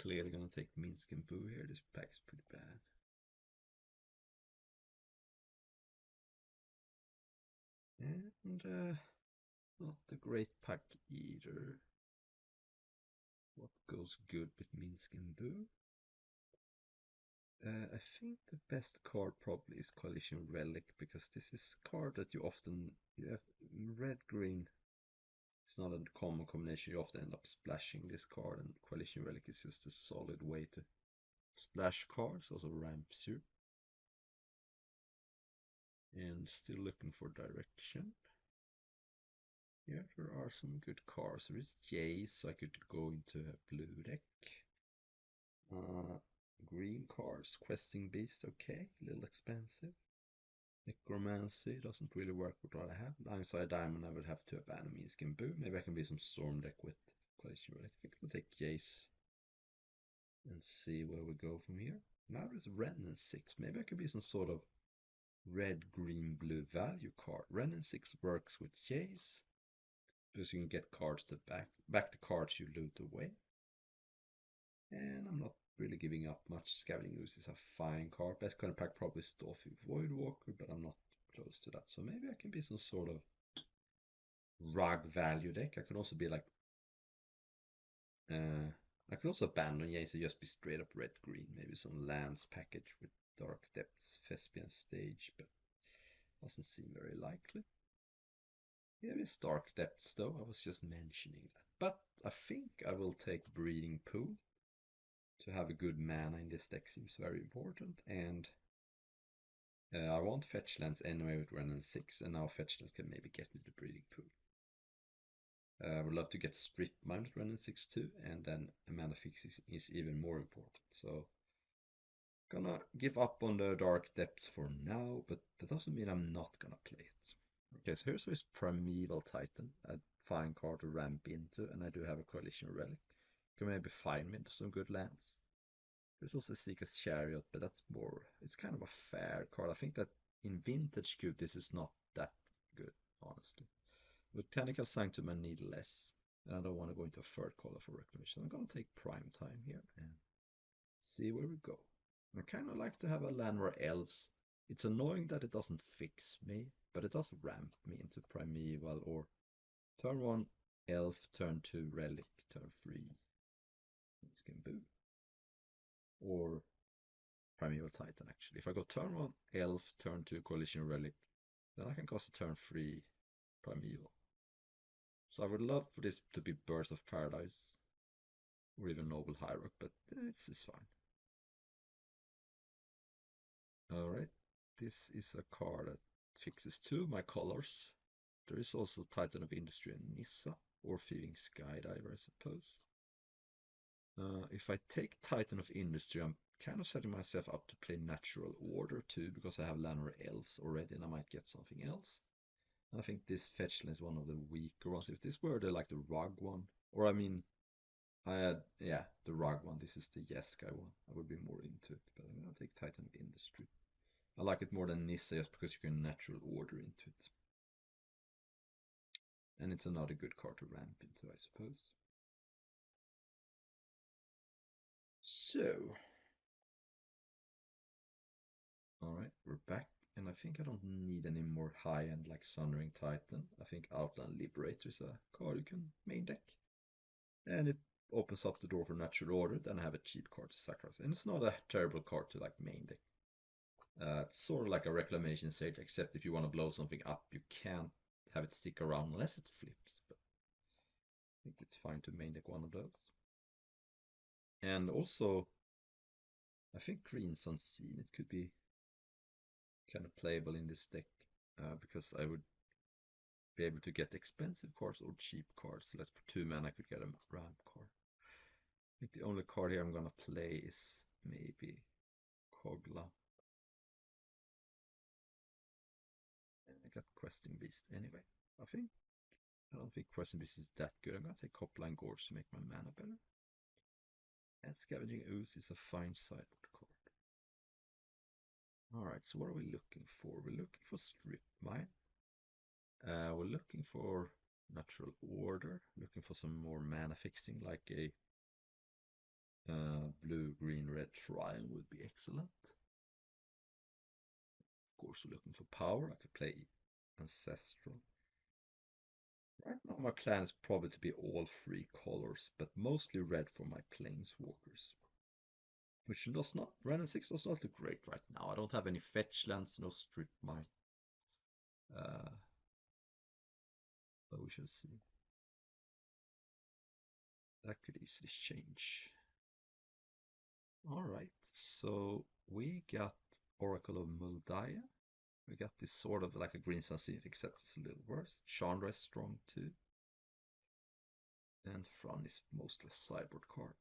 clearly gonna take Minsk and Boo here. This pack is pretty bad. And not a great pack either. What goes good with Minsk and Boo? I think the best card probably is Coalition Relic, because this is a card that you have red green. It's not a common combination. You often end up splashing this card, and Coalition Relic is just a solid way to splash cards. Also ramps you. And still looking for direction. Yeah, there are some good cards. There is Jace, so I could go into a blue deck. Green cards, Questing Beast, okay, a little expensive. Necromancy doesn't really work with what I have. Downside Diamond, I would have to abandon Minsk and Boo. Maybe I can be some Storm deck with Coalition Relic. I think we'll take Jace and see where we go from here. Now there's Ren and 6. Maybe I could be some sort of red, green, blue value card. Ren and 6 works with Jace, because you can get cards to back the cards you loot away. And I'm not really giving up much. Scavenging Ooze is a fine card. Best card pack probably Storthy Voidwalker, but I'm not close to that. So maybe I can be some sort of rug value deck. I could also be like I could also abandon Jace and just be straight up red green. Maybe some lands package with Dark Depths, Thespian Stage, but doesn't seem very likely. Yeah, it's Dark Depths though. I was just mentioning that. But I think I will take Breeding Pool. To have a good mana in this deck seems very important, and I want fetch lands anyway with Ren and 6, and now fetch lands can maybe get me the Breeding Pool. I would love to get Strip Mine with Ren and 6 too, and then a mana fix is even more important. So gonna give up on the Dark Depths for now, but that doesn't mean I'm not gonna play it. Okay, so here's this Primeval Titan, a fine card to ramp into, and I do have a Coalition Relic. Can maybe find me into some good lands. There's also Seeker's Chariot, but that's more, it's kind of a fair card. I think that in Vintage Cube this is not that good, honestly. Botanical Sanctum I need less, and I don't want to go into a third color for Reclamation. I'm going to take Prime Time here and see where we go. I kind of like to have a Llanowar Elves. It's annoying that it doesn't fix me, but it does ramp me into Primeval, or turn 1 Elf, turn 2 Relic, turn 3 Skin Boo. Or Primeval Titan, actually. If I go turn 1 Elf, turn 2 Coalition Relic, then I can cast a turn 3 Primeval. So I would love for this to be Birds of Paradise, or even Noble Hierarch, but it's fine. Alright, this is a card that fixes 2 of my colors. There is also Titan of Industry and Nissa, or Thieving Skydiver, I suppose. If I take Titan of Industry, I'm kind of setting myself up to play Natural Order too, because I have Llanowar Elves already, and I might get something else. And I think this fetch land is one of the weaker ones. If this were the rug one, or I mean, I had, yeah, the rug one. This is the Jeskai one. I would be more into it, but I'm gonna take Titan of Industry. I like it more than Nissa just because you can Natural Order into it. And it's another good card to ramp into, I suppose. So, alright, we're back, and I think I don't need any more high-end like Sundering Titan. I think Outland Liberator is a card you can main deck. And it opens up the door for Natural Order, then I have a cheap card to sacrifice. And it's not a terrible card to like main deck. It's sort of like a Reclamation Sage, except if you want to blow something up, you can't have it stick around unless it flips. But I think it's fine to main deck one of those. And also, I think Green's Unseen, it could be kind of playable in this deck, because I would be able to get expensive cards or cheap cards. So let's for 2 mana I could get a ramp card. I think the only card here I'm gonna play is maybe Kogla. And I got Questing Beast anyway. I don't think Questing Beast is that good. I'm gonna take Copline Gorge to make my mana better. And Scavenging Ooze is a fine sideboard card. Alright, so what are we looking for? We're looking for Strip Mine. We're looking for Natural Order, looking for some more mana fixing, like a Blue, green, red Tryon would be excellent. Of course, we're looking for power. I could play Ancestral. Right now, my plan is probably to be all three colors, but mostly red for my Planeswalkers. Which does not, red and 6 does not look great right now. I don't have any fetch lands, no strip mine. But we shall see. That could easily change. Alright, so we got Oracle of Muldiah. We got this sort of like a green sun synth, except it's a little worse. Chandra is strong too. And Fran is mostly a sideboard card.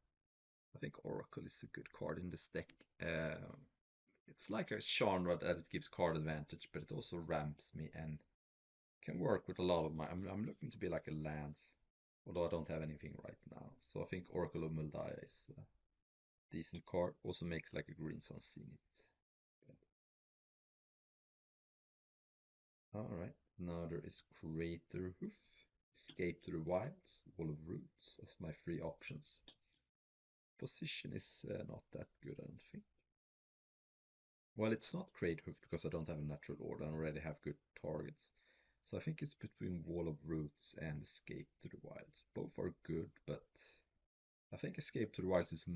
I think Oracle is a good card in this deck. It's like a Chandra that it gives card advantage, but it also ramps me and can work with a lot of my. I'm looking to be like a lands, although I don't have anything right now. So I think Oracle of Muldiah is a decent card. Also makes like a green sun zenith. Alright, now there is Crater Hoof, Escape to the Wilds, Wall of Roots as my three options. Position is not that good, I don't think. Well, it's not Crater Hoof because I don't have a natural order and already have good targets. So I think it's between Wall of Roots and Escape to the Wilds. Both are good, but I think Escape to the Wilds is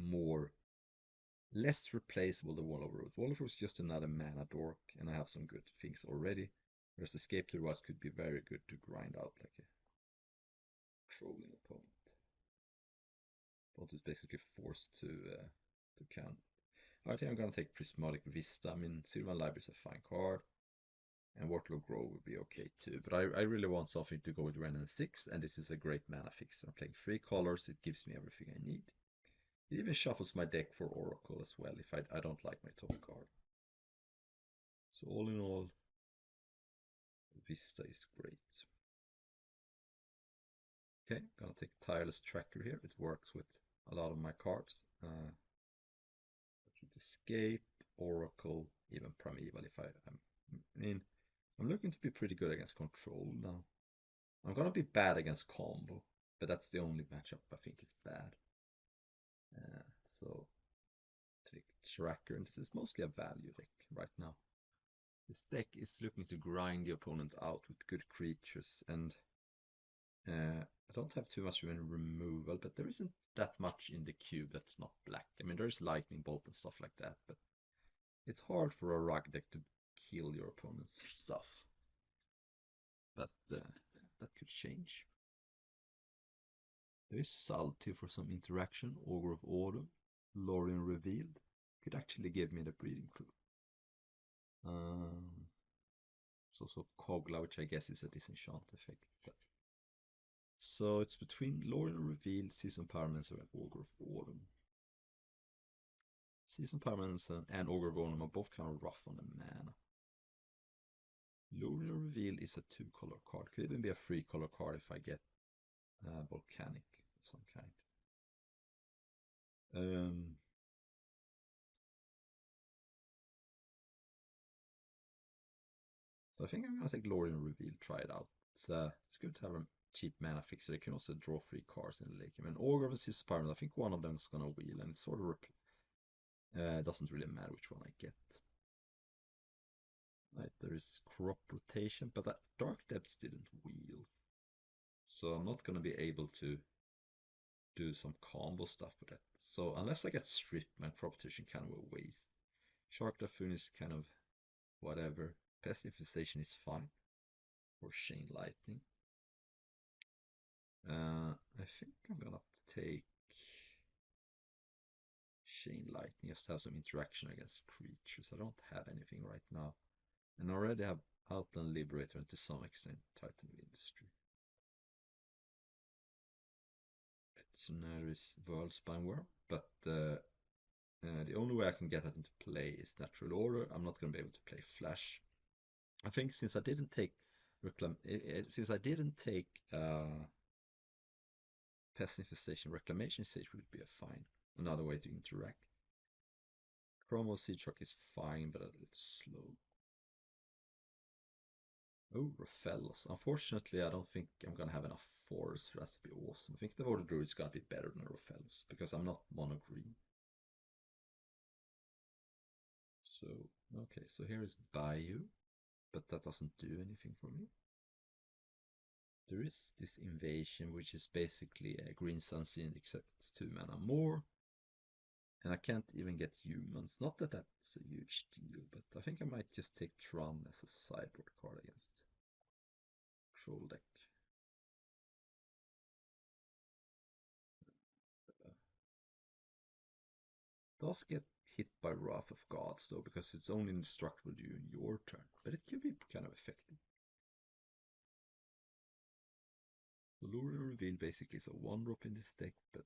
less replaceable than Wall of Roots. Wall of Roots is just another mana dork, and I have some good things already. Whereas Escape to the Wilds could be very good to grind out like a trolling opponent. Opponent is basically forced to count. I think I'm gonna take Prismatic Vista. I mean, Sylvan Library is a fine card. And Wortlow Grove would be okay too. But I really want something to go with Ren and 6, and this is a great mana fixer. I'm playing 3 colors, it gives me everything I need. It even shuffles my deck for Oracle as well, if I don't like my top card. So all in all, Vista is great. Okay, gonna take Tireless Tracker here. It works with a lot of my cards. Escape, Oracle, even Primeval if I mean, I'm looking to be pretty good against control now. I'm gonna be bad against combo, but that's the only matchup I think is bad. So take Tracker, and this is mostly a value deck right now. This deck is looking to grind the opponent out with good creatures, and I don't have too much of a removal, but there isn't that much in the cube that's not black. I mean, there's Lightning Bolt and stuff like that, but it's hard for a rug deck to kill your opponent's stuff. But that could change. There is Salty for some interaction. Augur of Autumn, Lorien Revealed. Could actually give me the Breeding Crew. It's also Kogla, which I guess is a disenchant effect. So it's between Lorien Revealed, Season Pyromancer, and Augur of Autumn. Season Pyromancer and Augur of Autumn are both kind of rough on the mana. Lorien Revealed is a 2-color card. Could even be a 3-color card if I get Volcanic of some kind. So I think I'm gonna take Lorien Reveal, try it out. It's good to have a cheap mana fixer. You can also draw 3 cards in the lake. I mean, Augur of Season Pyromancer, I think one of them is gonna wheel, and it sort of doesn't really matter which one I get. Right, there is Crop Rotation, but that Dark Depths didn't wheel. So I'm not gonna be able to do some combo stuff with that. So unless I get stripped, my Crop Rotation kind of a waste. Shark Typhoon is kind of whatever. Pest Infestation is fine. Or Chain Lightning. I think I'm gonna take Chain Lightning just to have some interaction against creatures. I don't have anything right now. And I already have Outland Liberator and to some extent Titan of Industry. So now there is Worldspine Worm, but the only way I can get that into play is Natural Order. I'm not going to be able to play Flash. I think since I didn't take Pest Infestation, Reclamation Stage would be a fine another way to interact. Chromo Sea Truck is fine, but a little slow. Oh, Raphaelos. Unfortunately, I don't think I'm gonna have enough forests for that to be awesome. I think the Voter Druid is gonna be better than Raphaelos because I'm not mono green. So, okay, so here is Bayou, but that doesn't do anything for me. There is this Invasion, which is basically a Green Sun Scene except it's 2 mana more. And I can't even get humans. Not that that's a huge deal, but I think I might just take Tron as a sideboard card against Troll deck. Uh, does get hit by Wrath of Gods though, because it's only indestructible during your turn, but it can be kind of effective. Lure Reveal basically is a 1-drop in this deck, but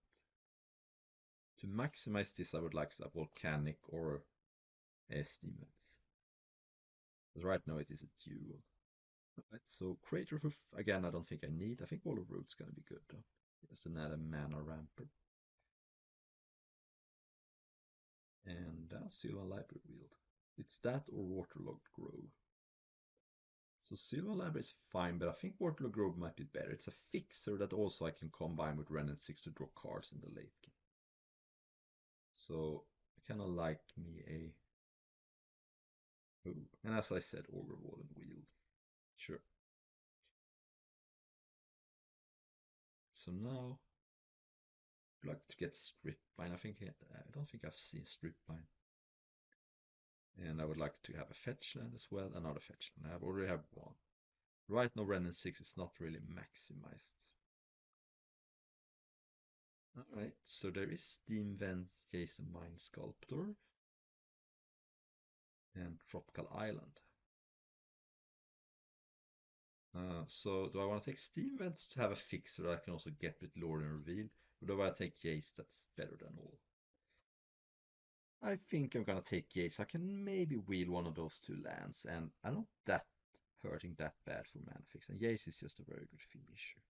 to maximize this I would like a Volcanic or a Steam. But right now it is a duel. Right, so Crater Hoof, again, I don't think I need. I think Wall of Root's gonna be good though. Just another mana ramper. And Sylvan Library Wield. It's that or Waterlogged Grove. So Sylvan Library is fine, but I think Waterlogged Grove might be better. It's a fixer that also I can combine with Ren and 6 to draw cards in the late game. So I kind of like me a... Ooh. And as I said, Ogre Wall and Wield. Sure. So now I'd like to get Strip Mine. I don't think I've seen Strip Mine. And I would like to have a fetch land as well, another fetch land. I already have one. Right now, Ren and 6 is not really maximized. Alright, so there is Steam Vents, Jason Mind Sculptor, and Tropical Island. So do I want to take Steam Vents to have a fixer that I can also get with Lore and Reveal, or do I want to take Jace that's better than all? I think I'm gonna take Jace. I can maybe wheel one of those 2 lands, and I'm not that hurting that bad for mana fix, and Jace is just a very good finisher.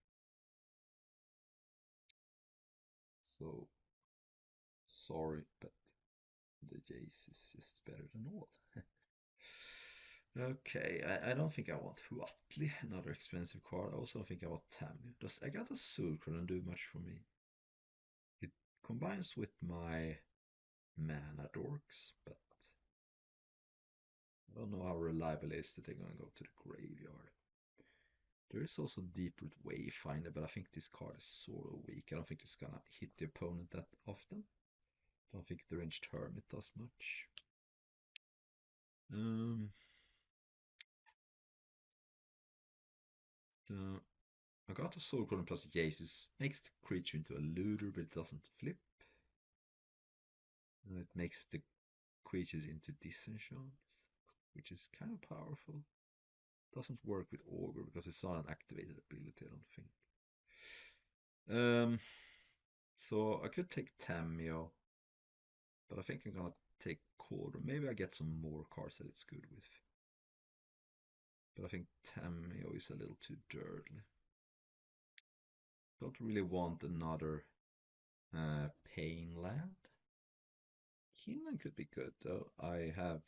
So sorry, but the Jace is just better than all. Okay, I don't think I want Huatli, another expensive card. I also don't think I want Tammy. Does Agatha Sulcron do much for me? It combines with my mana dorks, but I don't know how reliable it is that they're gonna go to the graveyard. There is also Deeproot Wayfinder, but I think this card is sort of weak. I don't think it's gonna hit the opponent that often. I don't think the Ranged Hermit does much. The Agatha Soulcrown plus Jaces makes the creature into a looter, but it doesn't flip. It makes the creatures into disenchants, which is kind of powerful. Doesn't work with Augur because it's not an activated ability, I don't think. So I could take Tamio, but I think I'm gonna take Cauldron. Maybe I get some more cards that it's good with. But I think Tamio is a little too dirty. Don't really want another paying land. Keenan could be good though. I have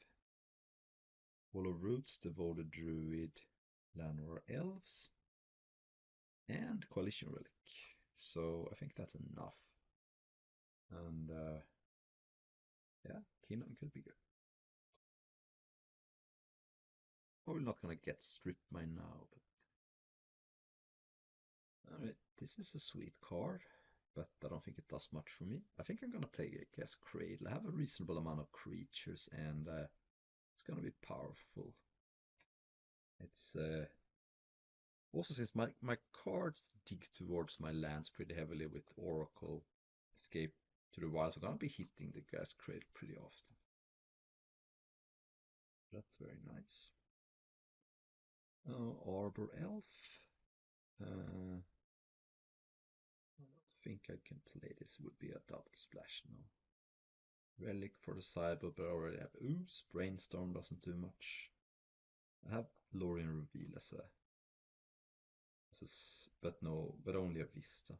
Wall of Roots, Devoted Druid, Llanowar Elves, and Coalition Relic. So I think that's enough. And yeah, Keenan could be good. Probably not gonna get Strip Mine now, but alright, this is a sweet card, but I don't think it does much for me. I think I'm gonna play against Cradle. I have a reasonable amount of creatures, and it's gonna be powerful. It's also since my cards dig towards my lands pretty heavily with Oracle, Escape to the Wild, so I'm gonna be hitting the Gas Cradle pretty often. That's very nice. Arbor Elf. I don't think I can play this. It would be a double splash now. Relic for the sideboard, but I already have Ooze. Brainstorm doesn't do much. I have Lorien Reveal but only a Vista.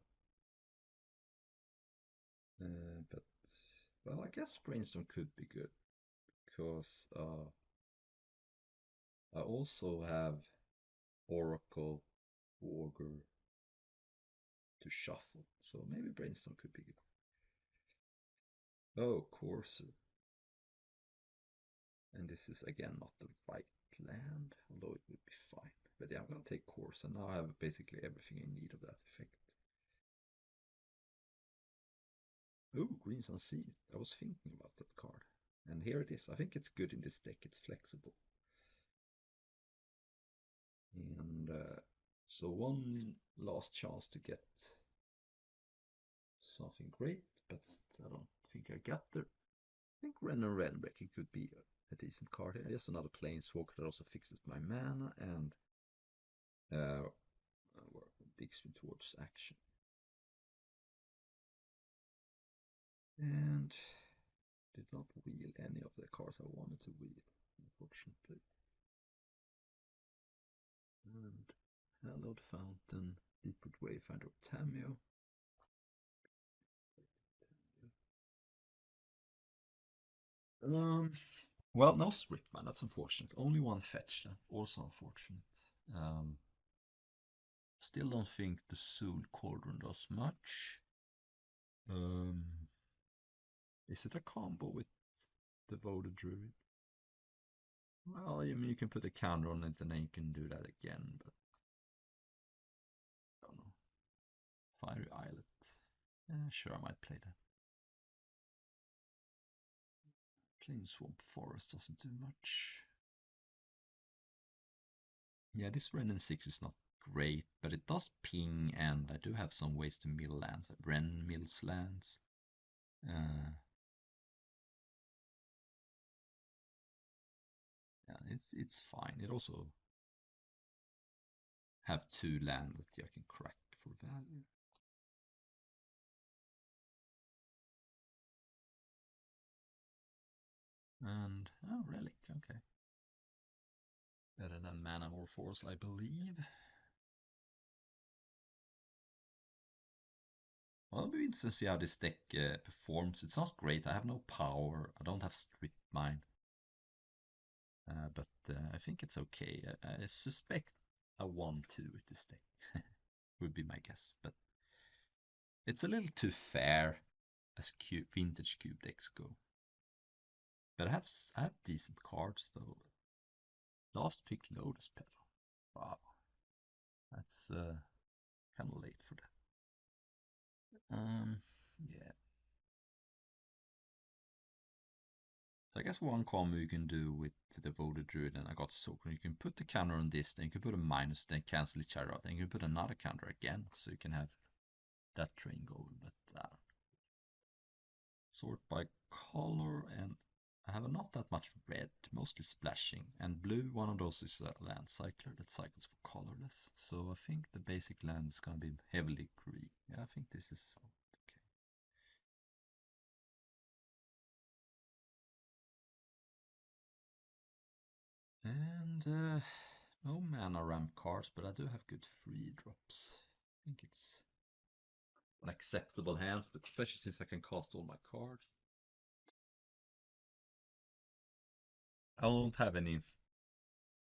But well, I guess Brainstorm could be good because I also have Oracle, Augur to shuffle. So maybe Brainstorm could be good. Oh, Courser. And this is again not the right land, although it would be fine. But yeah, I'm gonna take Courser. Now I have basically everything I need of that effect. Oh, Green's Unseen. I was thinking about that card. And here it is. I think it's good in this deck. It's flexible. And so one last chance to get something great, but I don't think I got there. I think Ren and Renbreaker could be a decent card here. Just another Planeswalker that also fixes my mana and big swing towards action. And did not wheel any of the cards I wanted to wheel, unfortunately. And Hallowed Fountain, Deepwood Wayfinder, Tameo. Well, no Stripman, that's unfortunate. Only one fetch, then. Also unfortunate. Still don't think the Soul Cauldron does much. Is it a combo with Devoted Druid? Well, I mean, you can put a counter on it and then you can do that again, but I don't know. Fiery Islet. Sure, I might play that. Playing Swamp Forest doesn't do much. Yeah, this Ren and 6 is not great, but it does ping, and I do have some ways to mill lands. Ren mills lands. Yeah, it's fine. It also have 2 land that I can crack for value. And Relic, okay. Better than Mana or Force, I believe. Well, it'll be interesting to see how this deck performs. It's not great. I have no power. I don't have Strip Mine. But I think it's okay. I suspect a 1-2 with this deck. Would be my guess. But it's a little too fair as vintage cube decks go. But I have decent cards though. Last pick Lotus Petal. Wow. That's kind of late for that. Yeah. So I guess one combo you can do with the Devoted Druid and I got Soaker, you can put the counter on this, then you can put a minus, then cancel each other out, then you can put another counter again, so you can have that train going. But sort by color, and I have not that much red, mostly splashing, and blue, one of those is a land cycler that cycles for colorless. So I think the basic land is going to be heavily green. Yeah, I think this is okay. And no mana ramp cards, but I do have good free drops. I think it's an acceptable hands, but especially since I can cast all my cards. I don't have any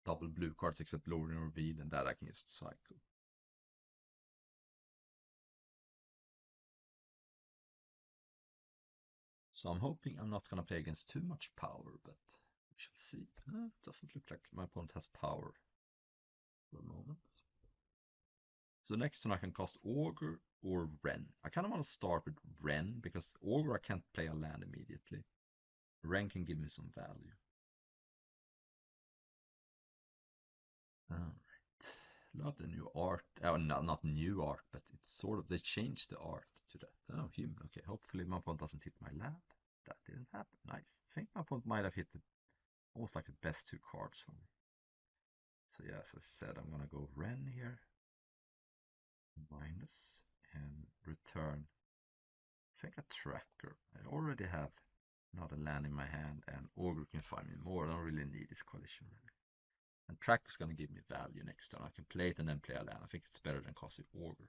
double blue cards except Lord and Reveal, and that I can just cycle. So I'm hoping I'm not gonna play against too much power, but we shall see. It doesn't look like my opponent has power for the moment. So next turn I can cast Augur or Ren. I kind of want to start with Ren because Augur I can't play a land immediately. Ren can give me some value. Alright. Love the new art. Oh, not new art, but it's sort of, they changed the art to that. Oh, human. Okay, hopefully my opponent doesn't hit my land. That didn't happen. Nice. I think my opponent might have hit almost like the best 2 cards for me. So yeah, as I said, I'm gonna go Ren here. Minus and return. I think a tracker. I already have another land in my hand, and Augur can find me more. I don't really need this collision really. And tracker's gonna give me value next turn. I can play it and then play a land. I think it's better than casting Augur.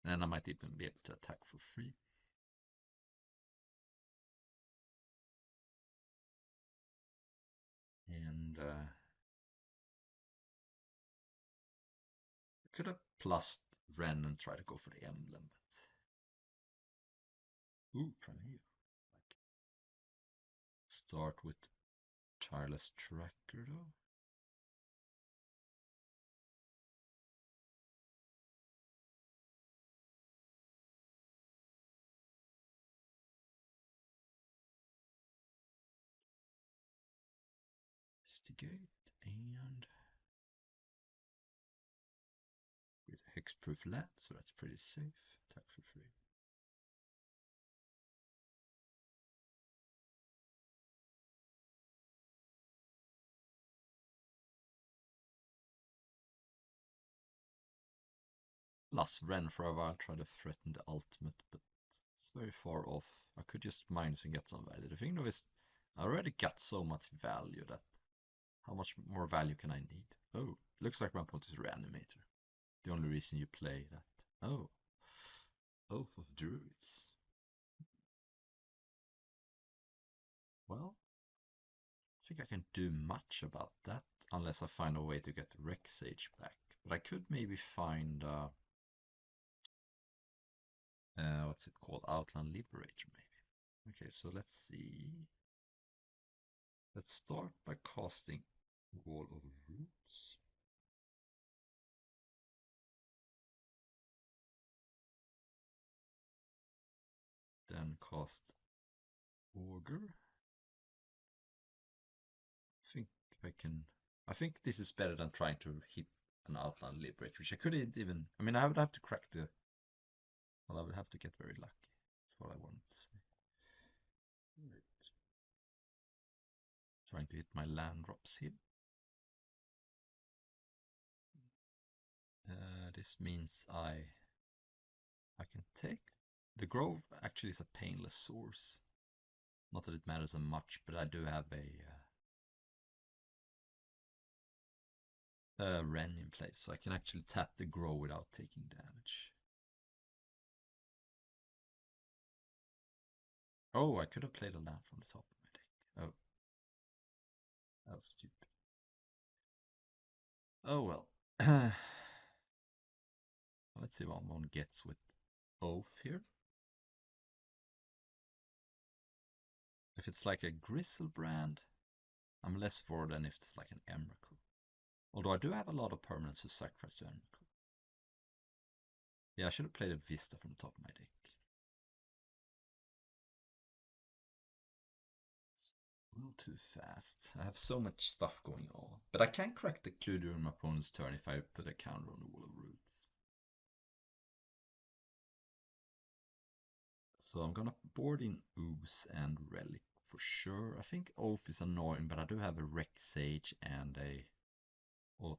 And I might even be able to attack for free. And Could have plussed Ren and tried to go for the emblem. But... Ooh, Premier. Like, start with Tireless Tracker though. Investigate and with hexproof land, so that's pretty safe. Attack for free. Plus Ren for a while tried to threaten the ultimate, but it's very far off. I could just minus and get some value. The thing though is, I already got so much value that how much more value can I need? Oh, looks like my opponent is Reanimator. The only reason you play that. Oh, Oath of Druids. Well, I think I can do much about that unless I find a way to get Rex Sage back. But I could maybe find what's it called? Outland Liberator, maybe. Okay, so let's see. Let's start by casting Wall of Roots. Then cast Augur. I think this is better than trying to hit an Outland Liberator, which I couldn't even. I mean, I would have to crack the. Well, I would have to get very lucky. That's what I wanted to say. Right. Trying to hit my land drops here. This means I can take the Grove. Actually, is a painless source. Not that it matters so much, but I do have a Ren in place, so I can actually tap the Grove without taking damage. Oh, I could have played a land from the top of my deck. Oh, that was stupid. Oh well. Let's see what one gets with Oath here. If it's like a Grizzlebrand, I'm less for than if it's like an Emrakul. Although I do have a lot of permanents to sacrifice to Emrakul. Yeah, I should have played a Vista from the top of my deck. It's a little too fast. I have so much stuff going on. But I can crack the clue during my opponent's turn if I put a counter on the Wall of Roots. So I'm gonna board in Ooze and Relic for sure. I think Oath is annoying, but I do have a Rex Sage and a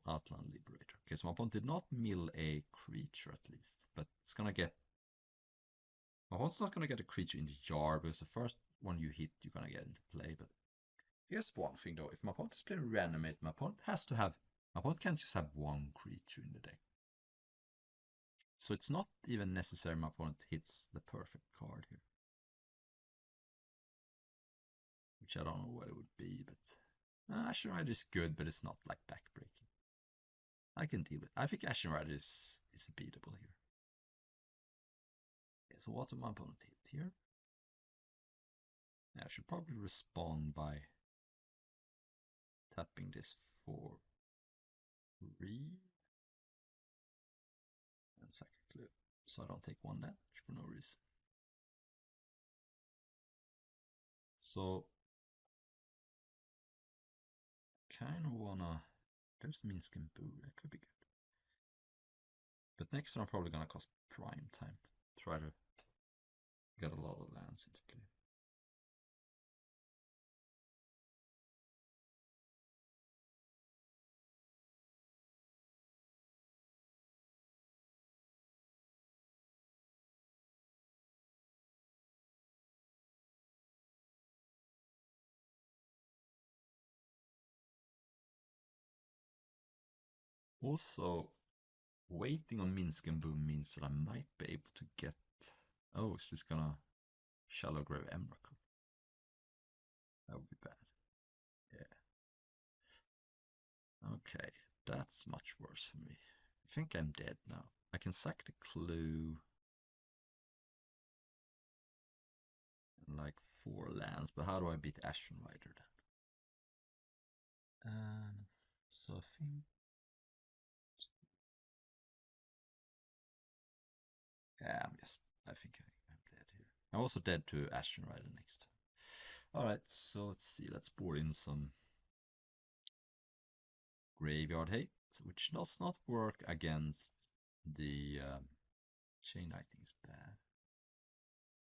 Outland Liberator. Okay, so my opponent did not mill a creature at least, but it's gonna get. My opponent's not gonna get a creature in the yard because the first one you hit, you're gonna get into play. But here's one thing though: if my opponent is playing Reanimate, my opponent has to have. My opponent can't just have one creature in the deck. So it's not even necessary my opponent hits the perfect card here. Which I don't know what it would be, but Ashen Rider is good, but it's not like backbreaking. I can deal with it. I think Ashen Rider is beatable here. Okay, so what did my opponent hit here? Yeah, I should probably respond by tapping this for 3 and sack a clue, so I don't take 1 damage for no reason. So kind of wanna. There's Minsk and Boo, that could be good. But next turn I'm probably gonna cost Prime Time. Try to get a lot of lands into play. Also, waiting on Minsk and Boom means that I might be able to get. Oh, is this gonna Shallow Grave Emrakul? That would be bad. Yeah. Okay, that's much worse for me. think I'm dead now. I can sack the clue. Like 4 lands, but how do I beat Ashen Rider then? So I think. Yeah, I think I'm dead here. I'm also dead to Ashen Rider next time. Alright, so let's see. Let's board in some Graveyard Hate, which does not work against the Chain Lightning is bad.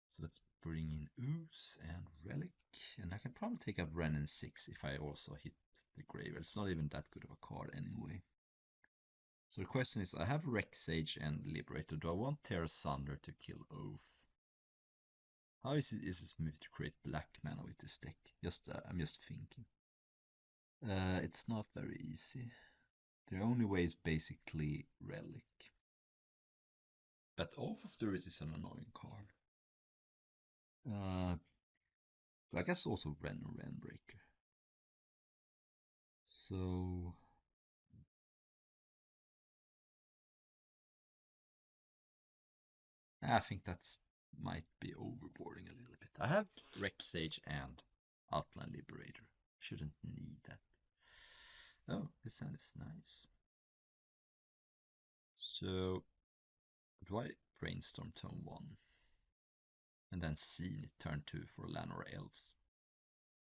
So let's bring in Ooze and Relic, and I can probably take out Wrenn in 6 if I also hit the Graveyard. It's not even that good of a card anyway. So the question is, I have Rex Sage and Liberator. Do I want Tear Asunder to kill Oath? How easy is it for me to create black mana with this deck? I'm just thinking. It's not very easy. The only way is basically Relic. But Oath of the Wrist is an annoying card. I guess also Wrenn or Wrenn-Breaker. So I think that's might be overboarding a little bit. I have Rex Sage and Outland Liberator. Shouldn't need that. Oh, this hand is nice. So do I Brainstorm turn 1 and then Scene it turn 2 for Land or Elves?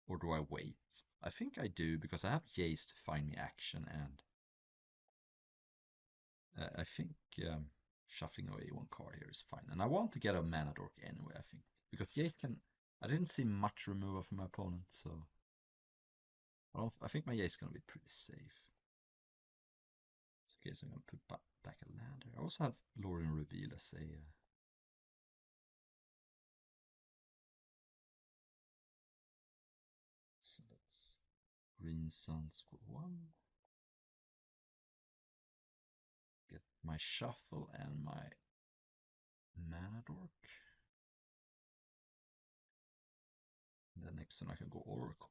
Or do I wait? I think I do because I have Jace to find me action, and I think shuffling away 1 card here is fine. And I want to get a Mana Dork anyway, I think. Because Jace can... I didn't see much removal from my opponent, so... I think my Jace is going to be pretty safe. So, okay, so I'm going to put back a land here. I also have Lorien Reveal as a... So that's Green Suns for 1. Get my Shuffle and my Mana Dork. And then next turn I can go Oracle.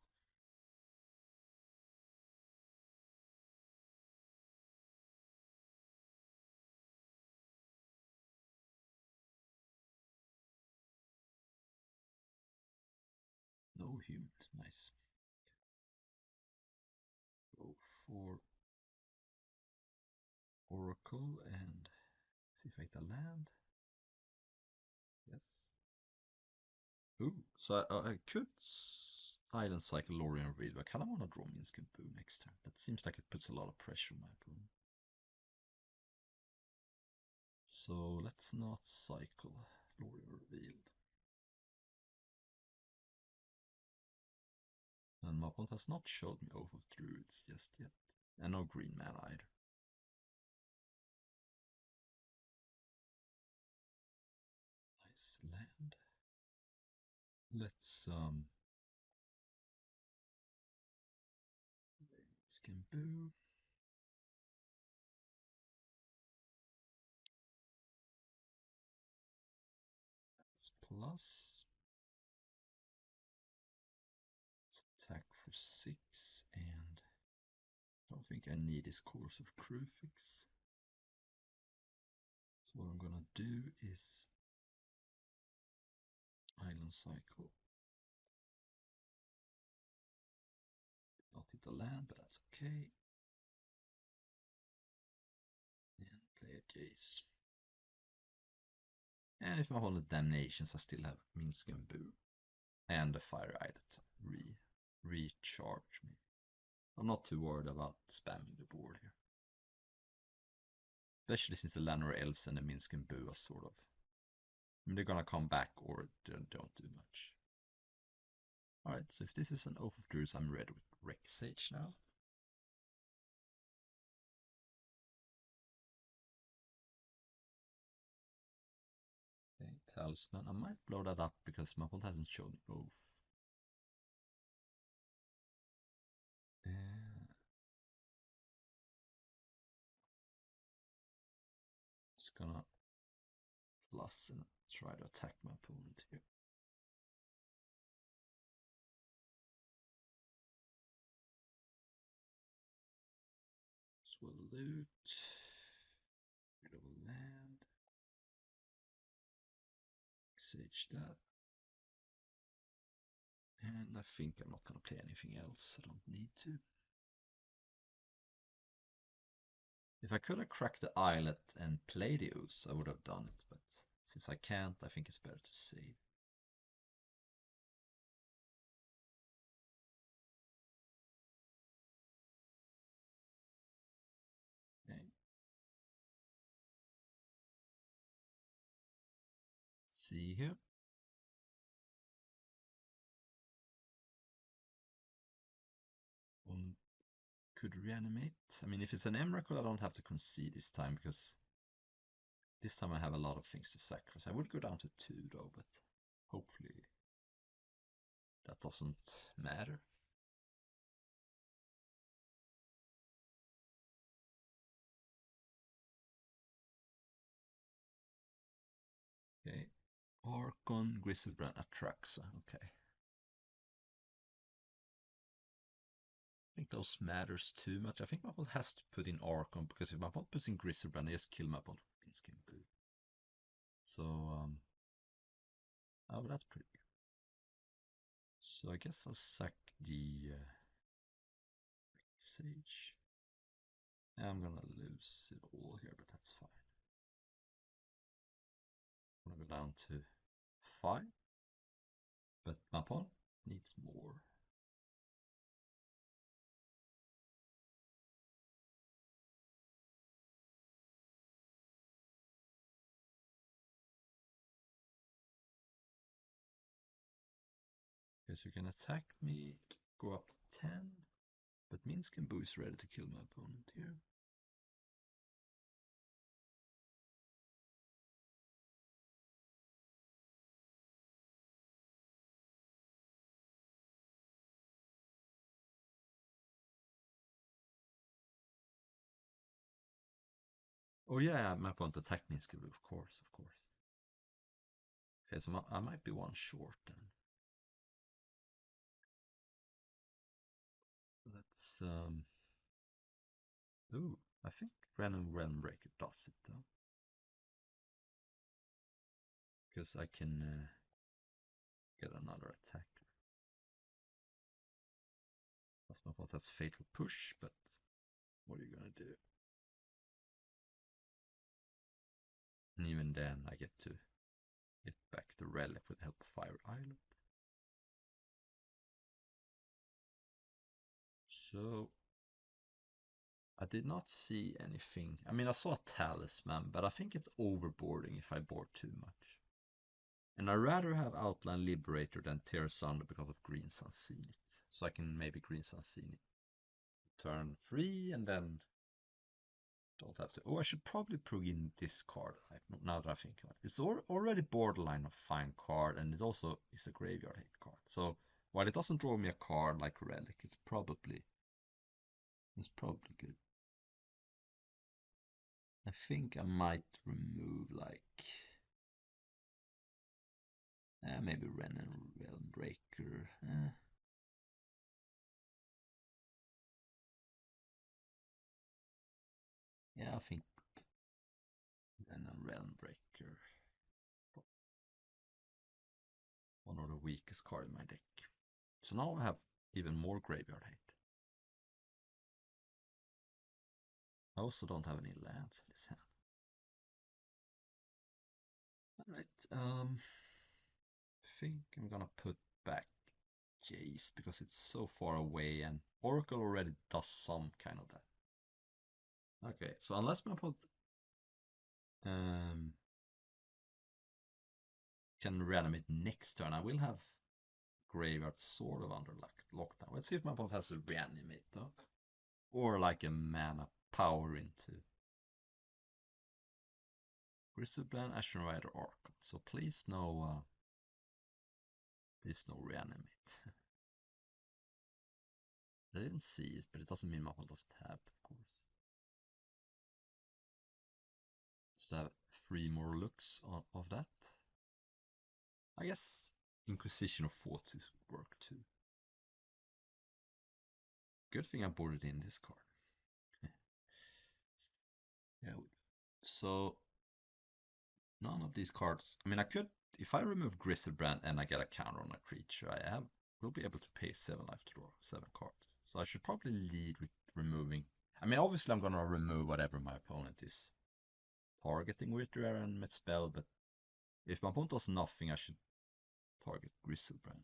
No human, nice. Go for Oracle and see if I get a land. Yes. Ooh, so I could Island Cycle Lorien Reveal, but I kind of want to draw Minskin Boo next turn. That seems like it puts a lot of pressure on my opponent. So let's not cycle Lorien Revealed. And my opponent has not showed me Oath of Druids just yet. And no green mana either. Nice land. Let's Minskin Boo. That's plus. Let's attack for 6, and I don't think I need his Course of Crucifix. So what I'm gonna do is Island Cycle. Not hit the land, but that's okay. And play a Jace. And if my opponent Damnations, I still have Minskin Boo and the Fire Idol to recharge me. I'm not too worried about spamming the board here. Especially since the Land or Elves and the Minskin Boo are sort of... I mean, they're gonna come back or they don't do much. Alright, so if this is an Oath of Druids, I'm ready with Rex Sage now. Okay, Talisman. I might blow that up because my opponent hasn't shown Oath. Just gonna plus and try to attack my opponent here. Swell loot. Sage that. And I think I'm not going to play anything else. I don't need to. If I could have cracked the Islet and played the Ooze, I would have done it. But since I can't, I think it's better to save. Okay. See here. Could reanimate. I mean, if it's an Emrakul, I don't have to concede this time because this time I have a lot of things to sacrifice. I would go down to 2 though, but hopefully that doesn't matter. Okay. Archon, Griselbrand, Atraxa. Okay. I think those matters too much. I think my opponent has to put in Archon because if my opponent puts in Griselbrand, I just kill my opponent with Pinskin Boo. So, oh, that's pretty good. So I guess I'll sack the Sage. I'm gonna lose it all here, but that's fine. I'm gonna go down to 5, but my opponent needs more. Okay, so you can attack me, go up to 10, but Minskin Boo is ready to kill my opponent here. Oh yeah, my opponent attacked Minskin Boo, of course, of course. Okay, so I might be one short then. Let's ooh, I think Random Realm Breaker does it though. Because I can get another attacker. Plus my opponent has Fatal Push, but what are you gonna do? And even then I get to get back the relic with Hellfire Island. So I did not see anything. I mean, I saw a talisman, but I think it's overboarding if I board too much. And I'd rather have Outland Liberator than Tear Asunder because of Green Sun Zenith. So I can maybe Green Sun Zenith turn 3 and then don't have to. Oh, I should probably plug in this card now that I think about it. It's already borderline a fine card, and it also is a graveyard hate card. So while it doesn't draw me a card like Relic, it's probably good. I think I might remove like maybe Ren and Realm Breaker. Yeah, I think Ren and Realm Breaker. One of the weakest card in my deck. So now I have even more graveyard hate. I also don't have any lands in this hand. Alright, I think I'm gonna put back Jace because it's so far away and Oracle already does some kind of that. Okay, so unless my opponent can reanimate next turn, I will have graveyard sort of under lockdown. Let's see if my opponent has a reanimate though. Or like a mana power into Griselbrand, Ashen Rider, Archon. So please no reanimate. I didn't see it, but it doesn't mean my opponent doesn't have it, of course. So I have 3 more looks of that. I guess Inquisition of Thoughts would work too. Good thing I boarded in this card. Yeah. So none of these cards. I mean, I could if I remove Griselbrand and I get a counter on a creature, will be able to pay 7 life to draw 7 cards. So I should probably lead with removing. I mean, obviously I'm gonna remove whatever my opponent is targeting with Rare and spell, but if my opponent does nothing, I should target Griselbrand.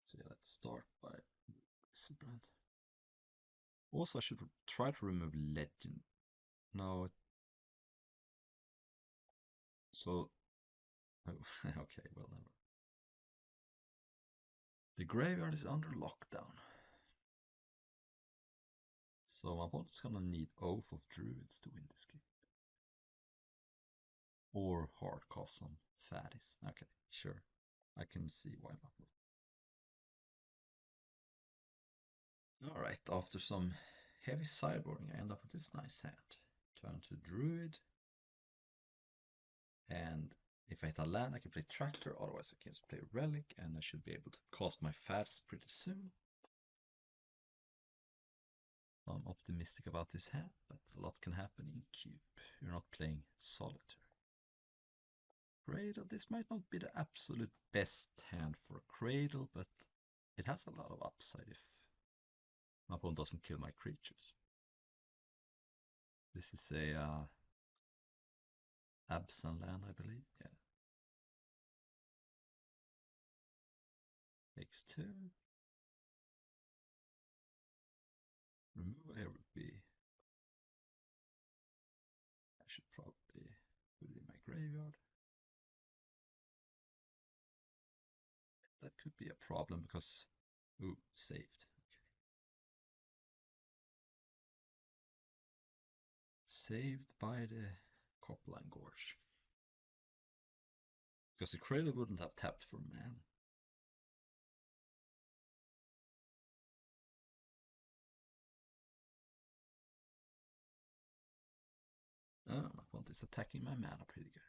So yeah, let's start by Griselbrand. Also, I should try to remove Legend. No. So, oh, okay, well, never. The graveyard is under lockdown. So my opponent's gonna need Oath of Druids to win this game. Or hardcast some fatties. Okay, sure. I can see why not. Alright, after some heavy sideboarding, I end up with this nice hand. Turn to Druid. And if I hit a land, I can play Tractor, otherwise I can just play Relic, and I should be able to cast my fatties pretty soon. I'm optimistic about this hand, but a lot can happen in Cube. You're not playing Solitaire. Cradle, this might not be the absolute best hand for a Cradle, but it has a lot of upside if my opponent doesn't kill my creatures. This is a Absent land, I believe. Yeah. Takes 2. Removal here would be. I should probably put it in my graveyard. That could be a problem because. Ooh, saved. Okay. Saved by the Copperline Gorge. Because the Cradle wouldn't have tapped for mana. Oh, my opponent is attacking my mana pretty good.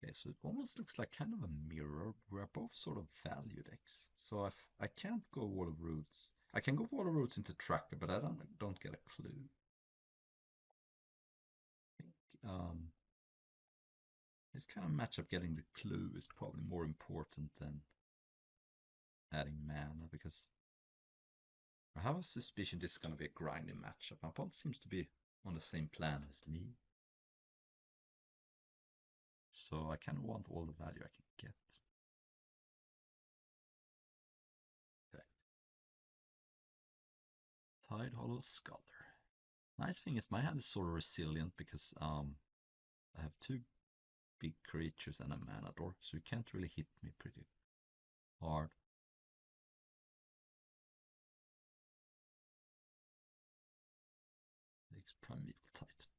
Okay, so it almost looks like kind of a mirror. We're both sort of value decks. So if I can't go Wall of Roots, I can go Wall of Roots into Tracker, but I don't get a clue. I think this kind of matchup, getting the clue is probably more important than adding mana, because I have a suspicion this is going to be a grinding matchup. My opponent seems to be on the same plan as me. So I kind of want all the value I can get. Okay. Tidehollow Scholar. Nice thing is my hand is sort of resilient because I have 2 big creatures and a mana dork, so you can't really hit me pretty hard. Takes Primeval Titan.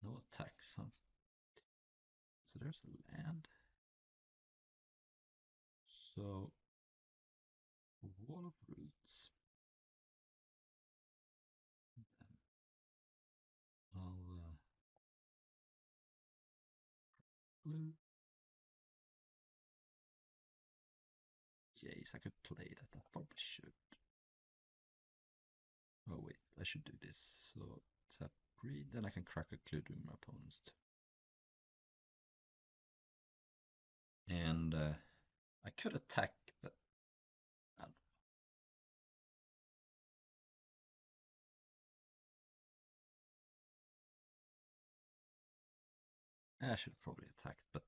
No attacks, huh? So there's a land. So Wall of Roots. I'll blue. Yes, I could play that. I probably should. Oh wait, I should do this. So tap green, then I can crack a clue to my opponents too. And I could attack, but I don't know. I should probably attack, but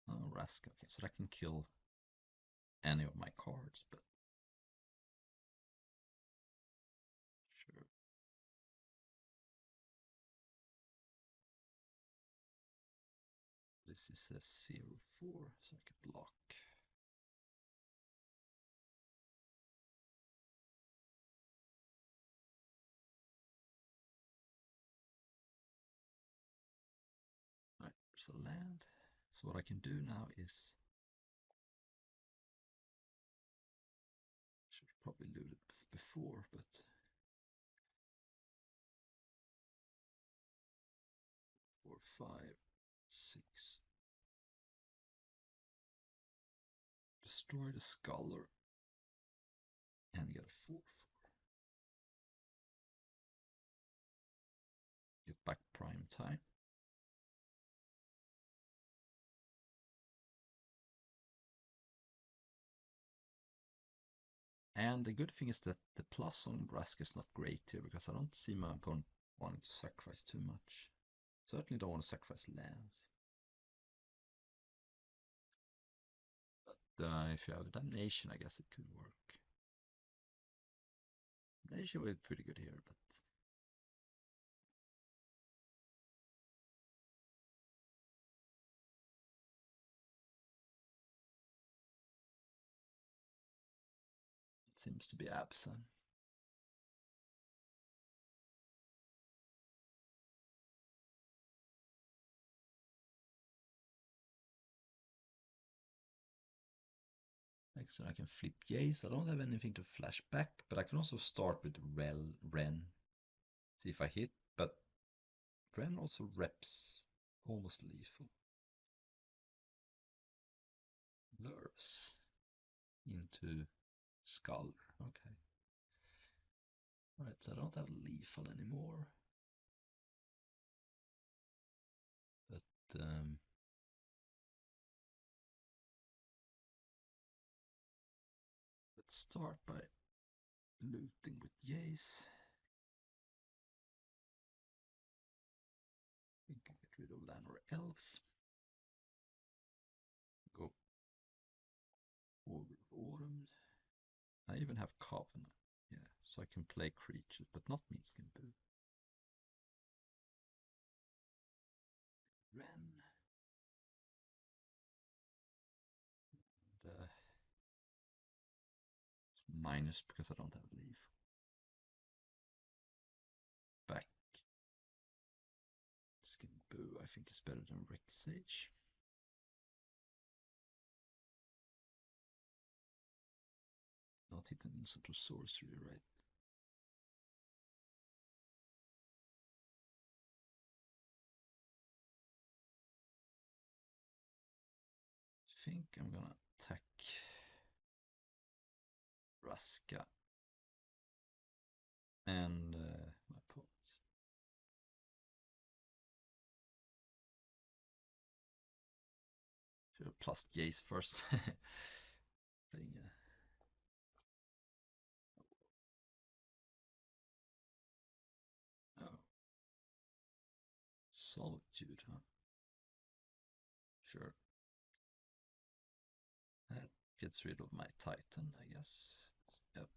oh, Rask. Okay, so I can kill any of my cards, but sure. This is a 0/4, so I can block. Alright, there's a land. So what I can do now is should probably loot it before, but 5, 6. Destroy the scholar and get a 4/4. Get back prime time. And the good thing is that the plus on Brask is not great here, because I don't see my opponent wanting to sacrifice too much. Certainly don't want to sacrifice lands. But if you have Damnation, I guess it could work. Damnation would be pretty good here, but it seems to be absent. Next turn I can flip Jace. I don't have anything to flash back, but I can also start with Ren. See if I hit, but Ren also reps almost lethal. Lures into Scholar. Okay. Alright, so I don't have lethal anymore. But let's start by looting with Jace. We can get rid of land or elves. Go over Autumn. I even have Covenant. Yeah, so I can play creatures, but not Minskin Boo. Ren. And, it's minus because I don't have leaf. Back. Skin Boo, I think is better than Rick Sage. Not hit an instant or sorcery, right? I think I'm gonna attack Raska and my opponent. Should have plus Jace first. Playing oh. Solitude, huh? Sure. That gets rid of my Titan, I guess. Yep.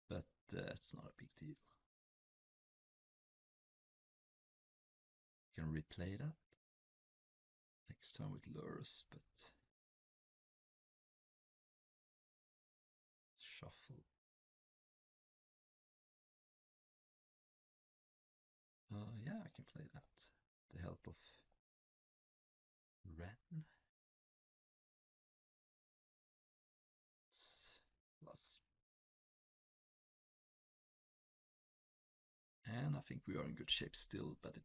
But it's not a big deal. Can replay that next time with lures, but shuffle. Yeah, I can play that. The help of Ren. Plus. And I think we are in good shape still, but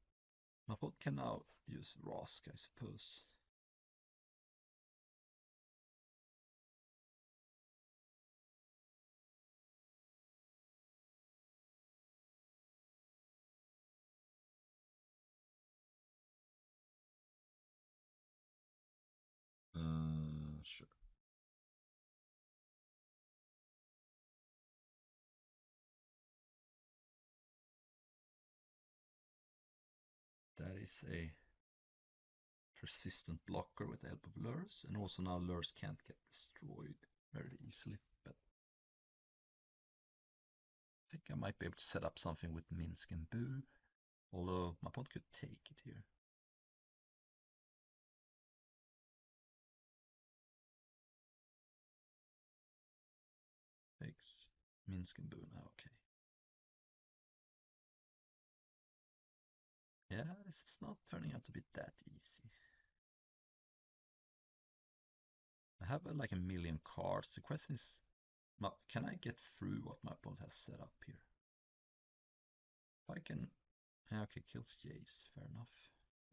my opponent can now use Rask, I suppose. Sure. That is a persistent blocker with the help of lures, and also now lures can't get destroyed very easily. But I think I might be able to set up something with Minsk and Boo, although my opponent could take it here. Takes Minsk and Boo now, okay. Yeah, this is not turning out to be that easy. I have like a million cards. The question is, Can I get through what my opponent has set up here? If I can... Okay, kills Jace, fair enough.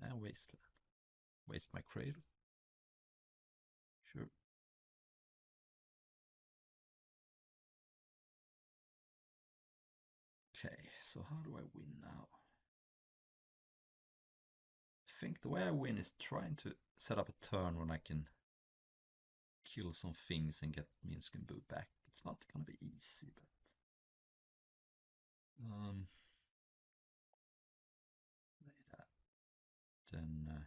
And Wasteland. Waste my Cradle. Sure. Okay, so how do I win now? I think the way I win is trying to set up a turn when I can kill some things and get Minsk and Boo back. It's not gonna be easy, but then I